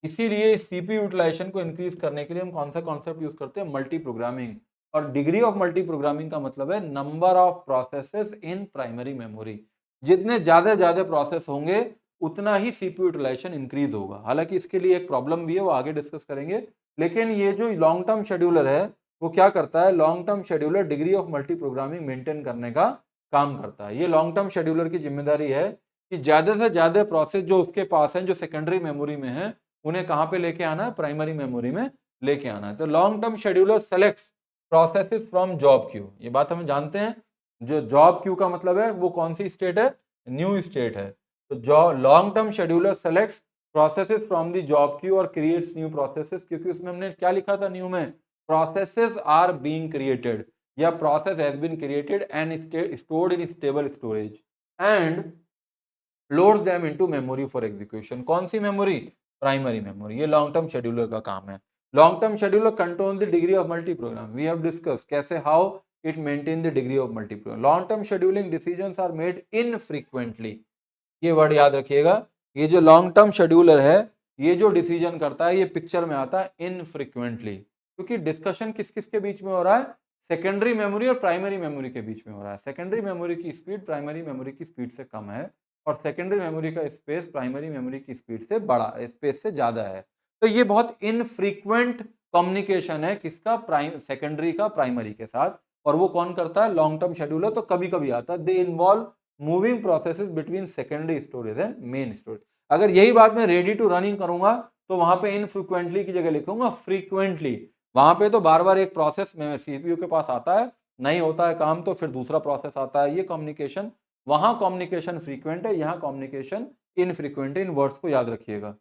इसीलिए सीपीयू यूटिलाइजेशन को इंक्रीज करने के लिए हम कौन सा कॉन्सेप्ट यूज करते हैं, मल्टी प्रोग्रामिंग। और डिग्री ऑफ मल्टी प्रोग्रामिंग का मतलब है number of processes in primary memory. जितने ज्यादा प्रोसेस होंगे उतना ही सीपीयू यूटिलाइजेशन इंक्रीज होगा। हालांकि इसके लिए एक प्रॉब्लम भी है, वो आगे डिस्कस करेंगे। लेकिन ये जो लॉन्ग टर्म शेड्यूलर है वो क्या करता है, long term scheduler degree of multi programming maintain करने का काम करता है। ये लॉन्ग टर्म शेड्यूलर की जिम्मेदारी है कि ज्यादा से ज्यादा प्रोसेस जो उसके पास है, जो सेकेंडरी मेमोरी में है, उन्हें कहां पे लेके आना है, प्राइमरी मेमोरी में लेके आना है। तो long term scheduler selects processes from job queue, ये बात हम जानते हैं। जो जॉब क्यू का मतलब है वो कौन सी स्टेट है, न्यू स्टेट है। तो long term scheduler selects processes from the job queue और क्रिएट्स न्यू प्रोसेसेस, क्योंकि उसमें हमने क्या लिखा था न्यू में, प्रोसेसेस आर बीइंग क्रिएटेड या process has been created and stored in stable storage and load them into memory for execution. कौन सी मेमोरी, प्राइमरी मेमोरी। ये लॉन्ग टर्म शेड्यूलर का काम है। Long term scheduler control the degree of multi program. We have discuss कैसे, how it maintain the degree of multi program. Long term scheduling decisions are made infrequently, ये वर्ड याद रखिएगा। ये जो लॉन्ग टर्म शेड्यूलर है ये जो डिसीजन करता है ये पिक्चर में आता है इनफ्रीक्वेंटली, क्योंकि डिस्कशन किस किस के बीच में हो रहा है, सेकेंडरी मेमोरी और प्राइमरी मेमोरी के बीच में हो रहा है। सेकेंडरी मेमोरी की स्पीड प्राइमरी मेमोरी की स्पीड से कम है और सेकेंडरी मेमोरी का स्पेस प्राइमरी मेमोरी की स्पीड से बड़ा, स्पेस से ज्यादा है। तो ये बहुत इनफ्रीक्वेंट कम्युनिकेशन है किसका, सेकेंडरी का प्राइमरी के साथ। और वो कौन करता है? Long term scheduler. तो कभी कभी आता है। They involve moving processes between secondary storage and main storage. अगर यही बात मैं रेडी टू रनिंग करूंगा तो वहां पे इनफ्रीक्वेंटली की जगह लिखूंगा फ्रीक्वेंटली। वहां पे तो बार बार एक प्रोसेस में सीपीयू के पास आता है, नहीं होता है काम तो फिर दूसरा प्रोसेस आता है। ये कम्युनिकेशन, वहां कम्युनिकेशन फ्रीक्वेंट है, यहाँ कम्युनिकेशन इनफ्रीक्वेंट है। इन वर्ड्स को याद रखिएगा,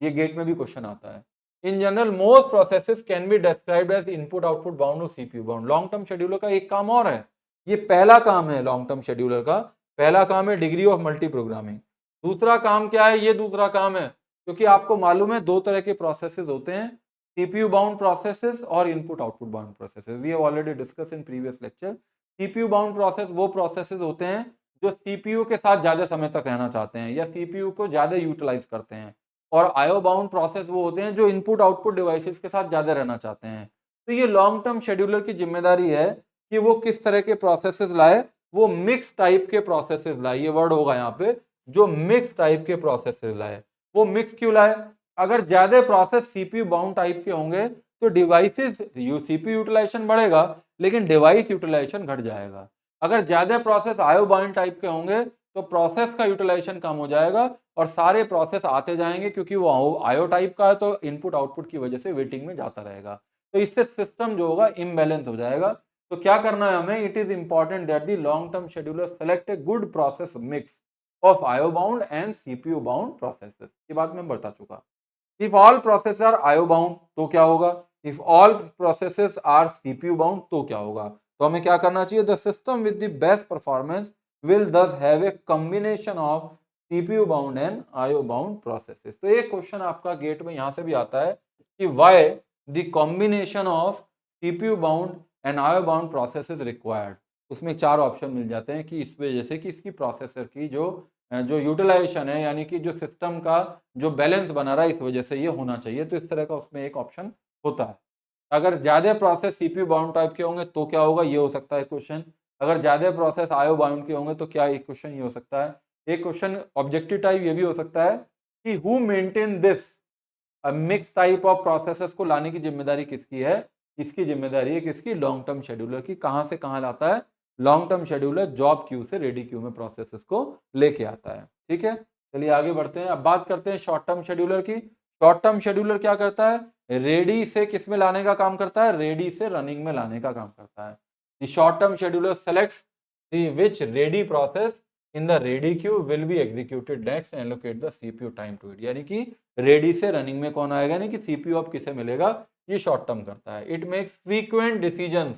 ये गेट में भी क्वेश्चन आता है। In general most processes can be described as input output bound और CPU bound. Long term scheduler का एक काम और है, ये पहला काम है लॉन्ग टर्म शेड्यूलर का। पहला काम है डिग्री ऑफ मल्टी प्रोग्रामिंग। दूसरा काम क्या है? ये दूसरा काम है, क्योंकि आपको मालूम है दो तरह के प्रोसेसेस होते हैं, सीपीयू बाउंड प्रोसेसेस और input output bound processes. We have already discuss in previous lecture. CPU bound process वो प्रोसेसेस होते हैं जो सीपीयू के साथ ज्यादा समय तक रहना चाहते हैं या सीपीयू को ज्यादा यूटिलाइज करते हैं। और आईओ बाउंड प्रोसेस वो होते हैं जो इनपुट आउटपुट डिवाइसेस के साथ ज्यादा रहना चाहते हैं। तो ये लॉन्ग टर्म शेड्यूलर की जिम्मेदारी है कि वो किस तरह के प्रोसेसेस लाए। वो मिक्स टाइप के प्रोसेसेस लाए, ये वर्ड होगा यहाँ पे, जो मिक्स टाइप के प्रोसेसेस लाए। वो मिक्स क्यों लाए? अगर ज्यादा प्रोसेस सीपीयू बाउंड टाइप के होंगे तो डिवाइसेस सीपीयू यूटिलाइजेशन बढ़ेगा लेकिन डिवाइस यूटिलाइजेशन घट जाएगा। अगर ज्यादा प्रोसेस आईओ बाउंड टाइप के होंगे तो प्रोसेस का यूटिलाइजेशन कम हो जाएगा और सारे प्रोसेस आते जाएंगे, क्योंकि वो आईओ टाइप का है तो इनपुट आउटपुट की वजह से वेटिंग में जाता रहेगा। तो इससे सिस्टम जो होगा इम्बैलेंस हो जाएगा। तो क्या करना है हमें? It is important that the long term scheduler select a good process mix of IO bound and CPU bound processes. ये बात मैं बता चुका। If all process are IO bound तो क्या होगा? If all processes are CPU bound तो क्या होगा? तो हमें क्या करना चाहिए? The system with the best performance will thus have a combination of CPU bound and IO bound processes। तो एक क्वेश्चन आपका गेट में यहां से भी आता है कि why the combination of CPU bound and IO bound process is required। उसमें चार ऑप्शन मिल जाते हैं कि इस वजह से कि इसकी प्रोसेसर की जो यूटिलाइजेशन है, यानी कि जो सिस्टम का जो बैलेंस बना रहा है, इस वजह से ये होना चाहिए। तो इस तरह का उसमें एक ऑप्शन होता है। अगर ज्यादा प्रोसेस सीपीयू बाउंड टाइप के होंगे तो क्या होगा? ये हो सकता है क्वेश्चन। अगर ज्यादा प्रोसेस आईओ बाउंड के होंगे तो क्या एक क्वेश्चन ये हो सकता है। एक क्वेश्चन ऑब्जेक्टिव टाइप ये भी हो सकता है कि who maintain this mix type of processes को लाने की जिम्मेदारी किसकी है? इसकी जिम्मेदारी है किसकी? लॉन्ग टर्म शेड्यूलर की। कहां से कहां लाता है? Long term scheduler job queue से रेडी क्यू में प्रोसेसेस को लेके आता है। ठीक है, चलिए आगे बढ़ते हैं। अब बात करते हैं शॉर्ट टर्म शेड्यूलर की। शॉर्ट टर्म शेड्यूलर क्या करता है? रेडी से किस में लाने का काम करता है? रेडी से रनिंग में लाने का काम करता है। The short term scheduler selects which ready process in the ready queue will be executed next and allocate the CPU time to it। यानी कि रेडी से रनिंग में कौन आएगा, यानी कि सीपीयू अब किसे मिलेगा? ये शॉर्ट टर्म करता है। It makes frequent decisions.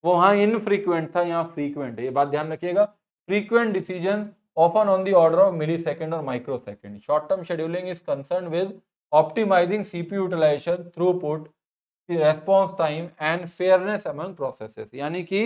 वो वहां इनफ्रीक्वेंट था, यहाँ फ्रीक्वेंट है, ये बात ध्यान रखिएगा। Frequent decision often on the order of milli second और micro second. Short term scheduling is concern with optimising CPU utilisation, throughput, response time and fairness among processes. यानी कि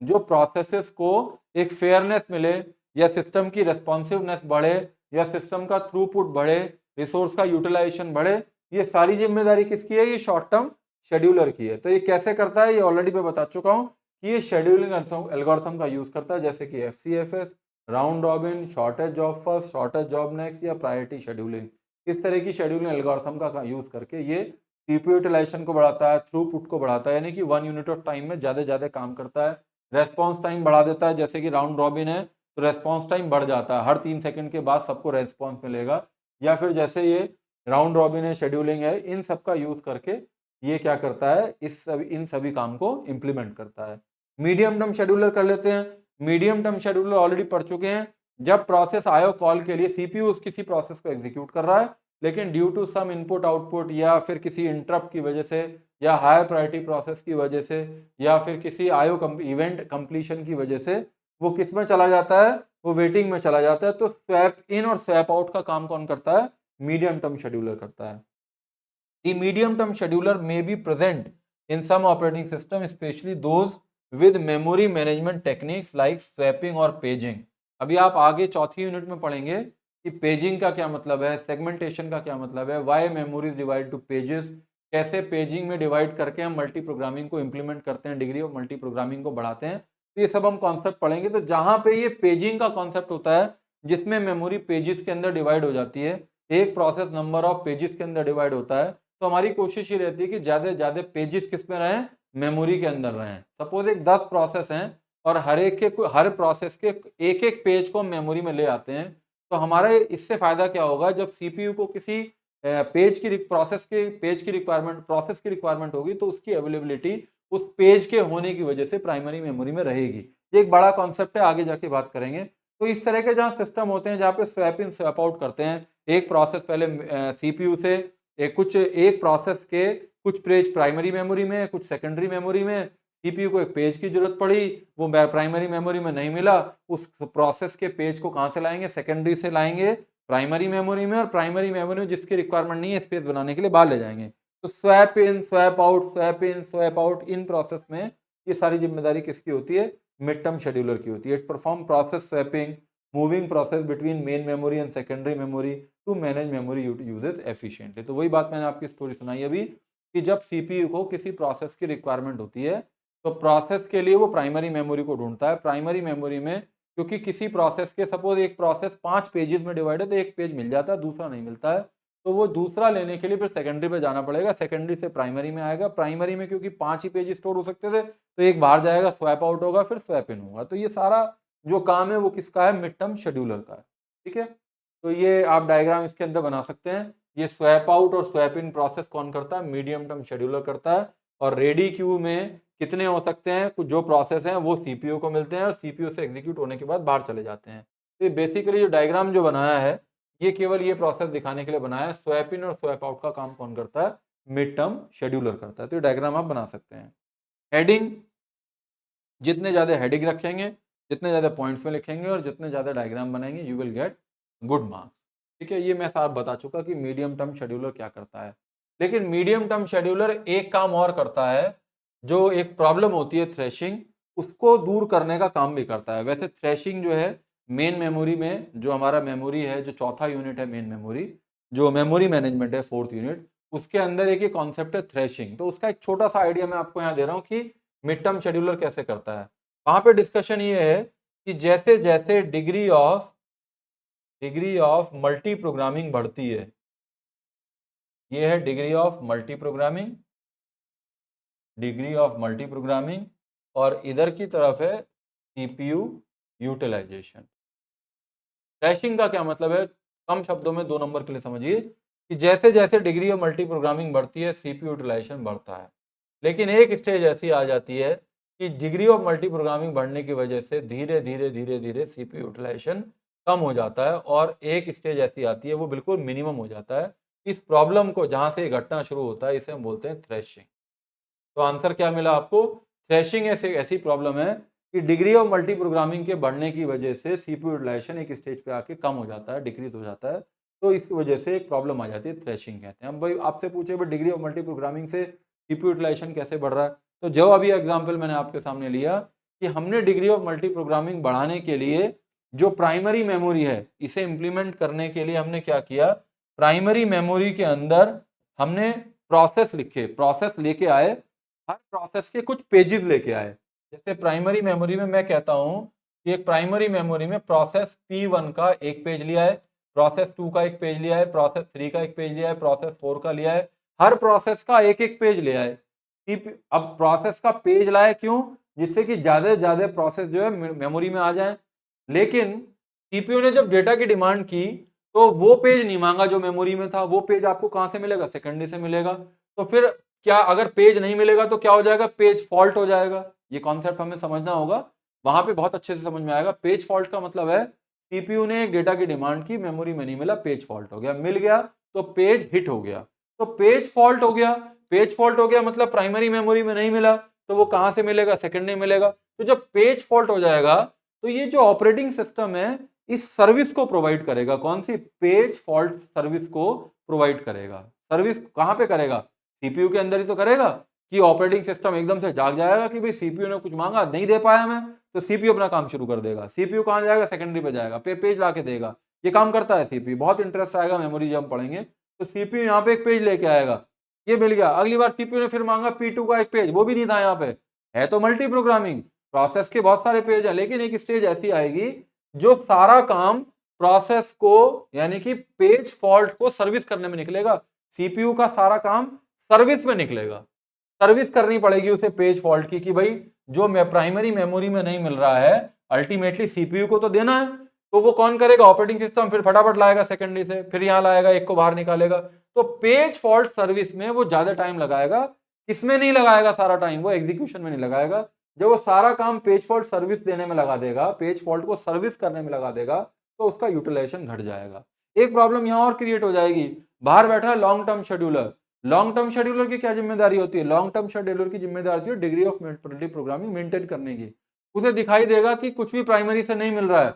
जो प्रोसेसेस को एक फेयरनेस मिले, या सिस्टम की रेस्पॉन्सिवनेस बढ़े, या सिस्टम का थ्रूपुट बढ़े, रिसोर्स का यूटिलाइजेशन बढ़े, ये सारी जिम्मेदारी किसकी है? ये शॉर्ट टर्म शेड्यूलर की है। तो ये कैसे करता है? ये ऑलरेडी मैं बता चुका हूं कि ये शेड्यूलिंग एल्गोरिथम का यूज करता है, जैसे कि FCFS, round robin, shortage job first, shortage job next, या प्रायोरिटी शेड्यूलिंग। इस तरह की शेड्यूलिंग एल्गोरिथम का यूज करके ये सीपीयू यूटिलाइजेशन को बढ़ाता है, थ्रूपुट को बढ़ाता है, यानी कि 1 यूनिट ऑफ टाइम में ज्यादा काम करता है। रेस्पॉन्स टाइम बढ़ा देता है, जैसे कि राउंड रॉबिन है तो रेस्पॉन्स टाइम बढ़ जाता है, हर 3 सेकंड के बाद सबको रेस्पॉन्स मिलेगा। या फिर जैसे ये राउंड रॉबिन है, शेड्यूलिंग है, इन सब का यूज करके ये क्या करता है? इन सभी काम को इंप्लीमेंट करता है। मीडियम टर्म शेड्यूलर कर लेते हैं। मीडियम टर्म शेड्यूलर ऑलरेडी पढ़ चुके हैं। जब प्रोसेस आयो कॉल के लिए सीपीयू किसी प्रोसेस को एग्जीक्यूट कर रहा है, लेकिन due to some input output, या फिर किसी इंटरप्ट की वजह से, या हायर प्रायोरिटी प्रोसेस की वजह से, या फिर किसी आईओ इवेंट कंप्लीशन की वजह से वो किस में चला जाता है? वो वेटिंग में चला जाता है। तो स्वैप इन और स्वैप आउट का काम कौन करता है? मीडियम टर्म शेड्यूलर करता है। The medium term scheduler may be present in some operating system, especially those with memory management techniques like swapping और paging। अभी आप आगे चौथी यूनिट में पढ़ेंगे कि पेजिंग का क्या मतलब है, सेगमेंटेशन का क्या मतलब है, why memory divide to pages, कैसे पेजिंग में डिवाइड करके हम मल्टी प्रोग्रामिंग को इंप्लीमेंट करते हैं, डिग्री ऑफ मल्टी प्रोग्रामिंग को बढ़ाते हैं। तो ये सब हम कॉन्सेप्ट पढ़ेंगे। तो जहां पे ये पेजिंग का कॉन्सेप्ट होता है, जिसमें मेमोरी पेजेस के अंदर डिवाइड हो जाती है, एक प्रोसेस नंबर ऑफ पेजेस के अंदर डिवाइड होता है, तो हमारी कोशिश ये रहती है कि ज्यादा से ज्यादा पेजेस किस में रहें? मेमोरी के अंदर रहें। सपोज एक 10 प्रोसेस हैं और हर प्रोसेस के एक एक पेज को हम मेमोरी में ले आते हैं, तो हमारे इससे फायदा क्या होगा, जब सीपीयू को किसी प्रोसेस की रिक्वायरमेंट होगी तो उसकी अवेलेबिलिटी उस पेज के होने की वजह से प्राइमरी मेमोरी में रहेगी। ये एक बड़ा कॉन्सेप्ट है, आगे जाके बात करेंगे। तो इस तरह के जहाँ सिस्टम होते हैं जहाँ पे स्वैप इन स्वैप आउट करते हैं, एक प्रोसेस पहले सीपीयू से एक प्रोसेस के कुछ पेज प्राइमरी मेमोरी में, कुछ सेकेंडरी मेमोरी में, सीपीयू को एक पेज की जरूरत पड़ी, वो प्राइमरी मेमोरी में नहीं मिला, उस प्रोसेस के पेज को कहां से लाएंगे, सेकेंडरी से लाएंगे प्राइमरी मेमोरी में, और प्राइमरी मेमोरी में जिसकी रिक्वायरमेंट नहीं है स्पेस बनाने के लिए बाहर ले जाएंगे। तो swap in swap out, swap in swap out, in process में ये सारी जिम्मेदारी किसकी होती है, मिड टर्म शेड्यूलर की होती है। It perform process swapping, moving process between main memory and secondary memory to manage memory usage efficiently. तो वही बात मैंने आपकी स्टोरी सुनाई अभी कि जब सीपीयू को किसी प्रोसेस की रिक्वायरमेंट होती है तो प्रोसेस के लिए वो प्राइमरी मेमोरी को ढूंढता है। प्राइमरी मेमोरी में क्योंकि किसी प्रोसेस के सपोज एक प्रोसेस 5 पेजेस में डिवाइड है तो एक पेज मिल जाता है, दूसरा नहीं मिलता है, तो वो दूसरा लेने के लिए फिर सेकेंडरी पे जाना पड़ेगा, सेकेंडरी से प्राइमरी में आएगा, प्राइमरी में क्योंकि 5 ही पेज स्टोर हो सकते थे तो एक बाहर जाएगा, स्वैप आउट होगा, फिर स्वैप इन होगा। तो ये सारा जो काम है वो किसका है, मिड टर्म शेड्यूलर का है। ठीक है, तो ये आप डायग्राम इसके अंदर बना सकते हैं। ये स्वैप आउट और स्वैप इन प्रोसेस कौन करता है, मीडियम टर्म शेड्यूलर करता है। और रेडी क्यू में कितने हो सकते हैं, कुछ जो प्रोसेस हैं वो सीपीयू को मिलते हैं और सीपीयू से एग्जीक्यूट होने के बाद बाहर चले जाते हैं। तो ये बेसिकली जो डायग्राम जो बनाया है ये केवल ये प्रोसेस दिखाने के लिए बनाया है। स्वैप इन और स्वैप आउट का काम कौन करता है, मिड टर्म शेड्यूलर करता है। तो ये डायग्राम आप बना सकते हैं। हेडिंग, जितने ज्यादा हेडिंग रखेंगे, जितने ज्यादा पॉइंट्स में लिखेंगे और जितने ज्यादा डायग्राम बनाएंगे, you will get good marks. ठीक है, ये मैं साफ बता चुका कि मीडियम टर्म शेड्यूलर क्या करता है। लेकिन मीडियम टर्म शेड्यूलर एक काम और करता है, जो एक प्रॉब्लम होती है थ्रेशिंग, उसको दूर करने का काम भी करता है। वैसे थ्रेशिंग जो है मेन मेमोरी में, जो हमारा मेमोरी है, जो चौथा यूनिट है मेन मेमोरी, जो मेमोरी मैनेजमेंट है फोर्थ यूनिट, उसके अंदर एक ही कॉन्सेप्ट है थ्रेशिंग। तो उसका एक छोटा सा आइडिया मैं आपको यहाँ दे रहा हूँ कि मिड टर्म शेड्यूलर कैसे करता है। वहां पे डिस्कशन ये है कि जैसे जैसे डिग्री ऑफ मल्टी प्रोग्रामिंग बढ़ती है, ये है डिग्री ऑफ मल्टी प्रोग्रामिंग, और इधर की तरफ है सीपीयू यूटिलाइजेशन। थ्रैशिंग का क्या मतलब है, कम शब्दों में 2 नंबर के लिए समझिए कि जैसे जैसे डिग्री ऑफ मल्टी प्रोग्रामिंग बढ़ती है सीपीयू यूटिलाइजेशन बढ़ता है। लेकिन एक स्टेज ऐसी आ जाती है कि डिग्री ऑफ मल्टी प्रोग्रामिंग बढ़ने की वजह से धीरे धीरे धीरे धीरे सीपीयू यूटिलाइजेशन कम हो जाता है, और एक स्टेज ऐसी आती है वो बिल्कुल मिनिमम हो जाता है। इस प्रॉब्लम को जहां से घटना शुरू होता है इसे हम बोलते हैं थ्रेशिंग। तो आंसर क्या मिला आपको, थ्रेशिंग ऐसी प्रॉब्लम है कि डिग्री ऑफ मल्टी प्रोग्रामिंग के बढ़ने की वजह से सीपीयू यूटिलाइजेशन एक स्टेज पे आके कम हो जाता है, डिक्रीज हो जाता है। तो इस वजह से एक प्रॉब्लम आ जाती है, थ्रेशिंग कहते हैं। अब भाई आपसे पूछे भाई डिग्री ऑफ मल्टी प्रोग्रामिंग से सीपीयू यूटिलाइजेशन कैसे बढ़ रहा है, तो जो अभी एग्जांपल मैंने आपके सामने लिया कि हमने डिग्री ऑफ मल्टी प्रोग्रामिंग बढ़ाने के लिए जो प्राइमरी मेमोरी है इसे इंप्लीमेंट करने के लिए हमने क्या किया, प्राइमरी मेमोरी के अंदर हमने प्रोसेस लेके आए, हर प्रोसेस के कुछ पेजेस लेके आए। जैसे प्राइमरी मेमोरी में मैं कहता हूं कि एक प्राइमरी मेमोरी में प्रोसेस P1 का एक पेज लिया है, प्रोसेस 2 का एक पेज लिया है, प्रोसेस 3 का एक पेज लिया है, प्रोसेस 4 का लिया है, हर प्रोसेस का एक एक पेज लिया है। अब प्रोसेस का पेज लाए क्यों, जिससे कि ज्यादा से ज्यादा प्रोसेस जो है मेमोरी में आ जाए। लेकिन सीपीयू ने जब डेटा की डिमांड की तो वो पेज नहीं मांगा जो मेमोरी में था, वो पेज आपको कहां से मिलेगा, सेकेंडरी से मिलेगा। तो फिर क्या, अगर पेज नहीं मिलेगा तो क्या हो जाएगा, पेज फॉल्ट हो जाएगा। ये कॉन्सेप्ट हमें समझना होगा, वहां पे बहुत अच्छे से समझ में आएगा। पेज फॉल्ट का मतलब है सीपीयू ने एक डेटा की डिमांड की, मेमोरी में नहीं मिला, पेज फॉल्ट हो गया, मिल गया तो पेज हिट हो गया। तो पेज फॉल्ट हो गया, पेज फॉल्ट हो गया मतलब प्राइमरी मेमोरी में नहीं मिला, तो वो कहां से मिलेगा, सेकेंडरी मिलेगा। तो जब पेज फॉल्ट हो जाएगा तो ये जो ऑपरेटिंग सिस्टम है इस सर्विस को प्रोवाइड करेगा, कौन सी, पेज फॉल्ट सर्विस को प्रोवाइड करेगा। सर्विस कहां पे करेगा, सीपीयू के अंदर ही तो करेगा। कि ऑपरेटिंग सिस्टम एकदम से जाग जाएगा कि भाई सीपीयू ने कुछ मांगा, नहीं दे पाया मैं, तो सीपीयू अपना काम शुरू कर देगा। सीपीयू कहां जाएगा, सेकेंडरी पे जाएगा, पेज ला के देगा। ये काम करता है सीपीयू, बहुत इंटरेस्ट आएगा मेमोरी जब हम पढ़ेंगे। तो सीपीयू यहाँ पे एक पेज लेके आएगा, ये मिल गया। अगली बार सीपीयू ने फिर मांगा P2 का एक पेज, वो भी नहीं था यहाँ पे। है तो मल्टी प्रोग्रामिंग प्रोसेस के बहुत सारे पेज है, लेकिन एक स्टेज ऐसी आएगी जो सारा काम प्रोसेस को यानी कि पेज फॉल्ट को सर्विस करने में निकलेगा। सीपीयू का सारा काम सर्विस में निकलेगा। सर्विस करनी पड़ेगी उसे पेज फॉल्ट की, कि भाई जो प्राइमरी मेमोरी में नहीं मिल रहा है अल्टीमेटली सीपीयू को तो देना है, तो वो कौन करेगा? Operating system. फिर फटाफट लाएगा सेकेंडरी से, फिर यहां लाएगा, एक को बाहर निकालेगा। तो पेज फॉल्ट सर्विस में वो ज्यादा टाइम लगाएगा। किसमें नहीं लगाएगा सारा टाइम? वो एग्जीक्यूशन में नहीं लगाएगा। जब वो सारा काम पेज फॉल्ट सर्विस देने में लगा देगा, पेज फॉल्ट को सर्विस करने में लगा देगा, तो उसका यूटिलाइजेशन घट जाएगा। एक प्रॉब्लम यहां और क्रिएट हो जाएगी, बाहर बैठा है long term scheduler. Long term scheduler की क्या जिम्मेदारी होती है? लॉन्ग टर्म शेड्यूलर की जिम्मेदारी होती है degree of multiple programming maintain करने की। उसे दिखाई देगा कि कुछ भी प्राइमरी से नहीं मिल रहा है,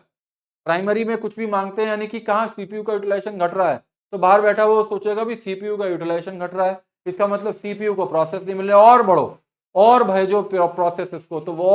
प्राइमरी में कुछ भी मांगते हैं, यानी कि कहां सीपीयू का यूटिलाइजेशन घट रहा है, तो बाहर बैठा वो सोचेगा भी सीपीयू का यूटिलाइजेशन घट रहा है, इसका मतलब सीपीयू को प्रोसेस नहीं मिल रहा, और बढ़ो और भेजो प्रोसेस को, तो वो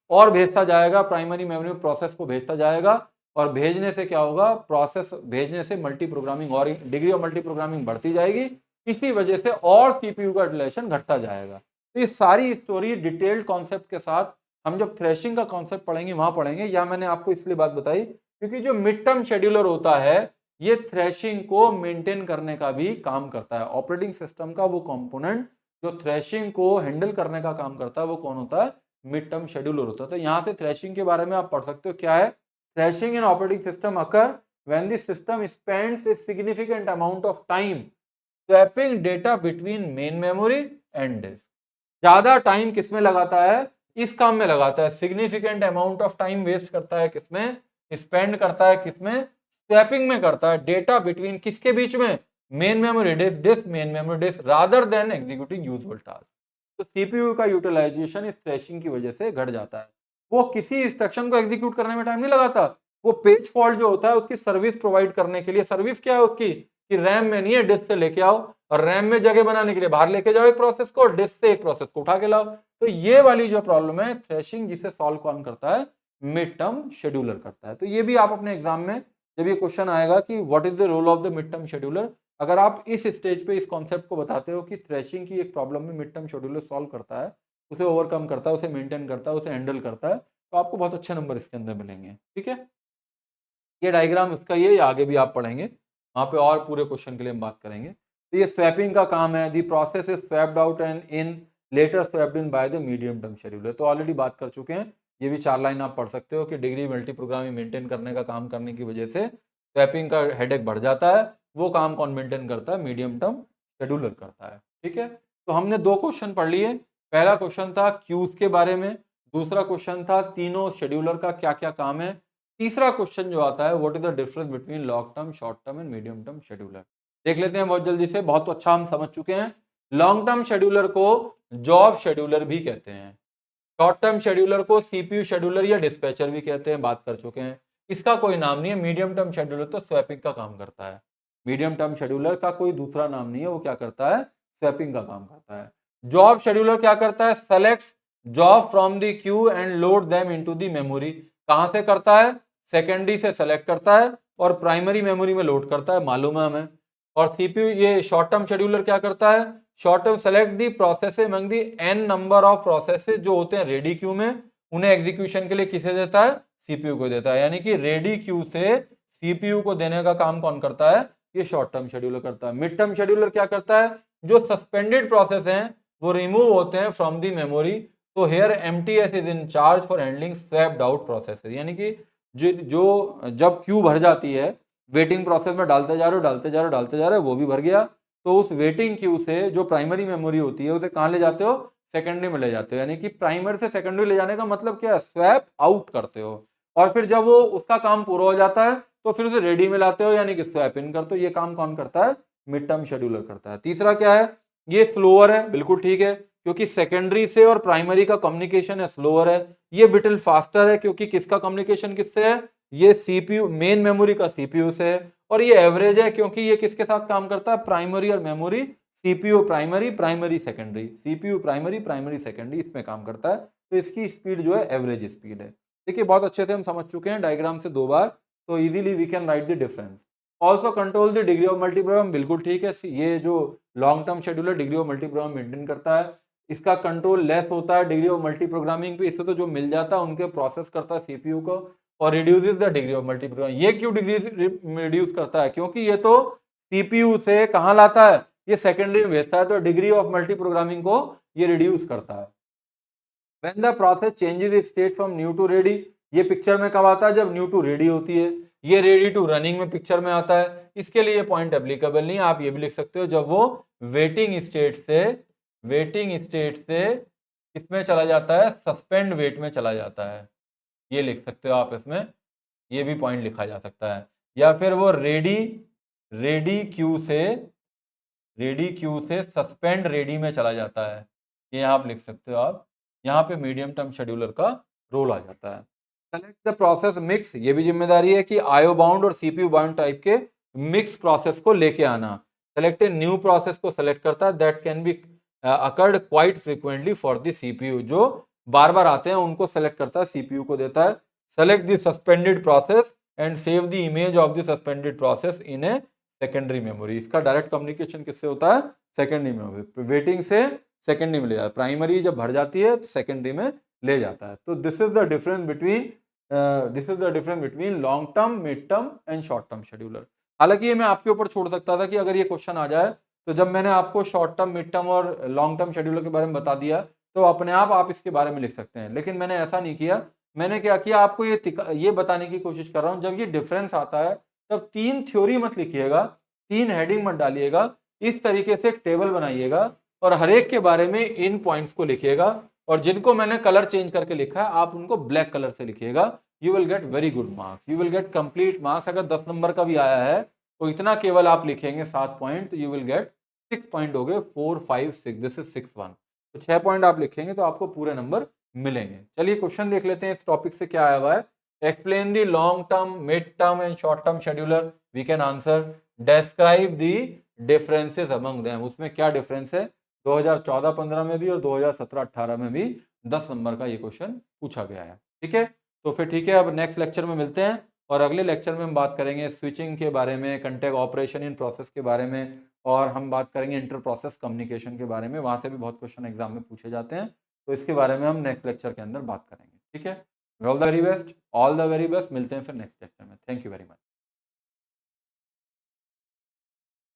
और भेजता जाएगा, प्राइमरी मेमोरी में प्रोसेस को भेजता जाएगा। और भेजने से क्या होगा? प्रोसेस भेजने से मल्टी प्रोग्रामिंग और डिग्री ऑफ मल्टी प्रोग्रामिंग बढ़ती जाएगी, इसी वजह से और सीपीयू का यूटिलाइजेशन घटता जाएगा। तो ये सारी स्टोरी डिटेल्ड कॉन्सेप्ट के साथ हम जब थ्रेशिंग का कॉन्सेप्ट पढ़ेंगे वहां पढ़ेंगे। या मैंने आपको इसलिए बात बताई क्योंकि जो मिड टर्म शेड्यूलर होता है ये थ्रेशिंग को मेंटेन करने का भी काम करता है। ऑपरेटिंग सिस्टम का वो कंपोनेंट जो थ्रेशिंग को हैंडल करने का काम करता है वो कौन होता है? मिड टर्म शेड्यूलर होता है। तो यहां से थ्रेशिंग के बारे में आप पढ़ सकते हो। क्या है? Thrashing in operating system occur when the system spends a significant amount of time swapping data between main memory and disk. ज्यादा टाइम किसमें लगाता है? इस काम में लगाता है। Significant amount of time waste करता है किसमें? स्पेंड करता है किसमें? स्वैपिंग में करता है डेटा बिटवीन किसके बीच में? Main memory disk, disk main memory disk, rather than executing usual task. तो सीपीयू का यूटिलाइजेशन इस थ्रेशिंग की वजह से घट जाता है। वो किसी इंस्ट्रक्शन को एग्जीक्यूट करने में टाइम नहीं लगाता, वो पेज फॉल्ट जो होता है उसकी सर्विस प्रोवाइड करने के लिए। सर्विस क्या है उसकी? कि रैम में नहीं है, डिस्क से लेके आओ, और रैम में जगह बनाने के लिए बाहर लेके जाओ एक प्रोसेस को, और डिस्क से एक प्रोसेस को उठा के लाओ। तो ये वाली जो प्रॉब्लम है थ्रेशिंग, जिसे सॉल्व कौन करता है? मिड टर्म शेड्यूलर करता है। तो ये भी आप अपने एग्जाम में जब ये क्वेश्चन आएगा कि what is the role of the mid term scheduler, अगर आप इस स्टेज पे इस कॉन्सेप्ट को बताते हो कि थ्रेशिंग की एक प्रॉब्लम में मिड टर्म शेड्यूलर सॉल्व करता है, उसे ओवरकम करता है, उसे मेंटेन करता है, उसे हैंडल करता है, तो आपको बहुत अच्छे नंबर इसके अंदर मिलेंगे। ठीक है, ये डायग्राम इसका ये आगे भी आप पढ़ेंगे, वहां पे और पूरे क्वेश्चन के लिए हम बात करेंगे। तो ये स्वैपिंग का काम है। The process is swapped out and in later swapped in by the medium term scheduler. तो ऑलरेडी बात कर चुके हैं, ये भी 4 लाइन आप पढ़ सकते हो कि डिग्री मल्टी प्रोग्रामिंग मेंटेन करने का काम करने की वजह से स्वैपिंग का हेडेक बढ़ जाता है। वो काम कौन मेंटेन करता है? मीडियम टर्म शेड्यूलर करता है। ठीक है, तो हमने 2 क्वेश्चन पढ़ लिए। पहला क्वेश्चन था क्यूज के बारे में, दूसरा क्वेश्चन था तीनों शेड्यूलर का क्या क्या काम है, तीसरा क्वेश्चन जो आता है what is the difference between long term, short term and medium term scheduler. देख लेते हैं बहुत जल्दी से, बहुत अच्छा हम समझ चुके हैं। लॉन्ग टर्म शेड्यूलर को जॉब शेड्यूलर भी कहते हैं, शॉर्ट टर्म शेड्यूलर को सीपीयू शेड्यूलर या डिस्पैचर भी कहते हैं, बात कर चुके हैं। इसका कोई नाम नहीं है। मीडियम टर्म शेड्यूलर तो स्वैपिंग का काम करता है। मीडियम टर्म शेड्यूलर का कोई दूसरा नाम नहीं है, वो क्या करता है? स्वैपिंग का काम करता है। जॉब शेड्यूलर क्या करता है? Selects job from the Q and load them into the memory. कहां से करता है? सेकेंडरी से सेलेक्ट करता है और प्राइमरी मेमोरी में लोड करता है, मालूम है हमें। और सीपीयू, ये शॉर्ट टर्म शेड्यूलर क्या करता है? Short term select the process among the n number of processes जो होते हैं रेडी क्यू में, उन्हें एग्जीक्यूशन के लिए किसे देता है? सीपीयू को देता है। यानी कि रेडी क्यू से सीपीयू को देने का काम कौन करता है? ये शॉर्ट टर्म शेड्यूलर करता है। मिड टर्म शेड्यूलर क्या करता है? जो सस्पेंडेड प्रोसेस हैं वो रिमूव होते हैं फ्रॉम दी मेमोरी, तो here MTS is in charge for handling swapped out processes. यानी कि जो जब क्यू भर जाती है, वेटिंग प्रोसेस में डालते जा रहे हो, वो भी भर गया, तो उस वेटिंग क्यू से जो प्राइमरी मेमोरी होती है उसे कहां ले जाते हो? सेकेंडरी में ले जाते हो। यानी कि प्राइमरी से सेकेंडरी ले जाने का मतलब क्या है? स्वैप आउट करते हो। और फिर जब वो उसका काम पूरा हो जाता है तो फिर उसे रेडी में लाते हो, यानी कि स्वैप इन करते हो। ये काम कौन करता है? मिड टर्म शेड्यूलर करता है। तीसरा क्या है? ये स्लोअर है, बिल्कुल ठीक है, क्योंकि सेकेंडरी से और प्राइमरी का कम्युनिकेशन है, स्लोअर है। ये बिटल फास्टर है, क्योंकि किसका कम्युनिकेशन किससे है? ये सीपीयू, मेन मेमोरी का सीपीयू से है। और ये एवरेज है, क्योंकि ये किसके साथ काम करता है? प्राइमरी और memory, CPU primary, primary secondary, CPU primary, primary secondary, इसमें काम करता है। तो इसकी स्पीड जो है एवरेज स्पीड है। देखिए बहुत अच्छे से हम समझ चुके हैं डायग्राम से 2 बार, तो easily we can write the difference. Also control the degree of multi program, बिल्कुल ठीक है। ये जो long term scheduler degree of multi program maintain करता है, इसका कंट्रोल लेस होता है डिग्री ऑफ मल्टी प्रोग्रामिंग पे। इससे तो जो मिल जाता है उनके प्रोसेस करता है सीपीयू को, और reduces the degree of multi programming. ये क्यों डिग्री रिड्यूस करता है? क्योंकि ये तो सीपीयू से कहां लाता है? ये सेकेंडरी में भेजता है, तो डिग्री ऑफ मल्टी प्रोग्रामिंग को ये रिड्यूस करता है। When the process changes its state from new to ready, ये पिक्चर में कब आता है? जब न्यू टू रेडी होती है। ये रेडी टू रनिंग में पिक्चर में आता है। इसके लिए पॉइंट एप्लीकेबल नहीं है। आप ये भी लिख सकते हो जब वो वेटिंग स्टेट से किसमें चला जाता है? सस्पेंड वेट में चला जाता है। ये लिख सकते हो आप इसमें, ये भी पॉइंट लिखा जा सकता है। या फिर वो रेडी क्यू से सस्पेंड रेडी में चला जाता है। ये आप लिख सकते हो आप। यहाँ पे मीडियम टर्म शेड्यूलर का रोल आ जाता है। सेलेक्ट द प्रोसेस मिक्स, ये भी जिम्मेदारी है कि आईओ बाउंड और सीपीयू बाउंड टाइप के मिक्स प्रोसेस को लेके आना। सेलेक्ट ए न्यू प्रोसेस को सेलेक्ट करता है that can be occurred quite frequently for the CPU, जो बार बार आते हैं उनको सेलेक्ट करता है, सीपीयू को देता है। Select the suspended process and save the image of the suspended process in a secondary memory. इसका डायरेक्ट कम्युनिकेशन किससे होता है? Secondary memory. वेटिंग से सेकेंडरी में ले जाता है। प्राइमरी जब भर जाती है तो सेकेंडरी में ले जाता है। तो this is the difference between long term, mid term and short term scheduler. हालांकि ये मैं आपके ऊपर छोड़ सकता था कि अगर ये क्वेश्चन आ जाए तो जब मैंने आपको शॉर्ट टर्म, मिड टर्म और लॉन्ग टर्म शेड्यूलर के बारे में बता दिया तो अपने आप इसके बारे में लिख सकते हैं, लेकिन मैंने ऐसा नहीं किया। मैंने क्या किया, आपको ये बताने की कोशिश कर रहा हूं जब ये डिफरेंस आता है तब 3 थ्योरी मत लिखिएगा, 3 हेडिंग मत डालिएगा। इस तरीके से एक टेबल बनाइएगा और हर एक के बारे में इन पॉइंट्स को लिखिएगा, और जिनको मैंने कलर चेंज करके लिखा है आप उनको ब्लैक कलर से लिखिएगा। You will get very good marks, you will get complete marks. अगर 10 नंबर का भी आया है तो इतना केवल आप लिखेंगे 7 पॉइंट, तो यू विल गेट 6 पॉइंट हो गए। 4 5 6, दिस इज 6 1। तो 6 पॉइंट आप लिखेंगे तो आपको पूरे नंबर मिलेंगे। चलिए क्वेश्चन देख लेते हैं इस टॉपिक से क्या आया हुआ है। Explain the long term, mid term and short term scheduler. We can answer describe the differences among them. उसमें क्या डिफरेंस है? 2014-15 में भी और 2017-18 में भी 10 नंबर का ये क्वेश्चन पूछा गया है। ठीक है, तो फिर ठीक है, अब नेक्स्ट लेक्चर में मिलते हैं और अगले लेक्चर में हम बात करेंगे स्विचिंग के बारे में, कंटेक्ट ऑपरेशन इन प्रोसेस के बारे में, और हम बात करेंगे इंटर प्रोसेस कम्युनिकेशन के बारे में। वहां से भी बहुत क्वेश्चन एग्जाम में पूछे जाते हैं, तो इसके बारे में हम नेक्स्ट लेक्चर के अंदर बात करेंगे। ठीक है, all the very best, all the very best. मिलते हैं फिर नेक्स्ट लेक्चर में। Thank you very much.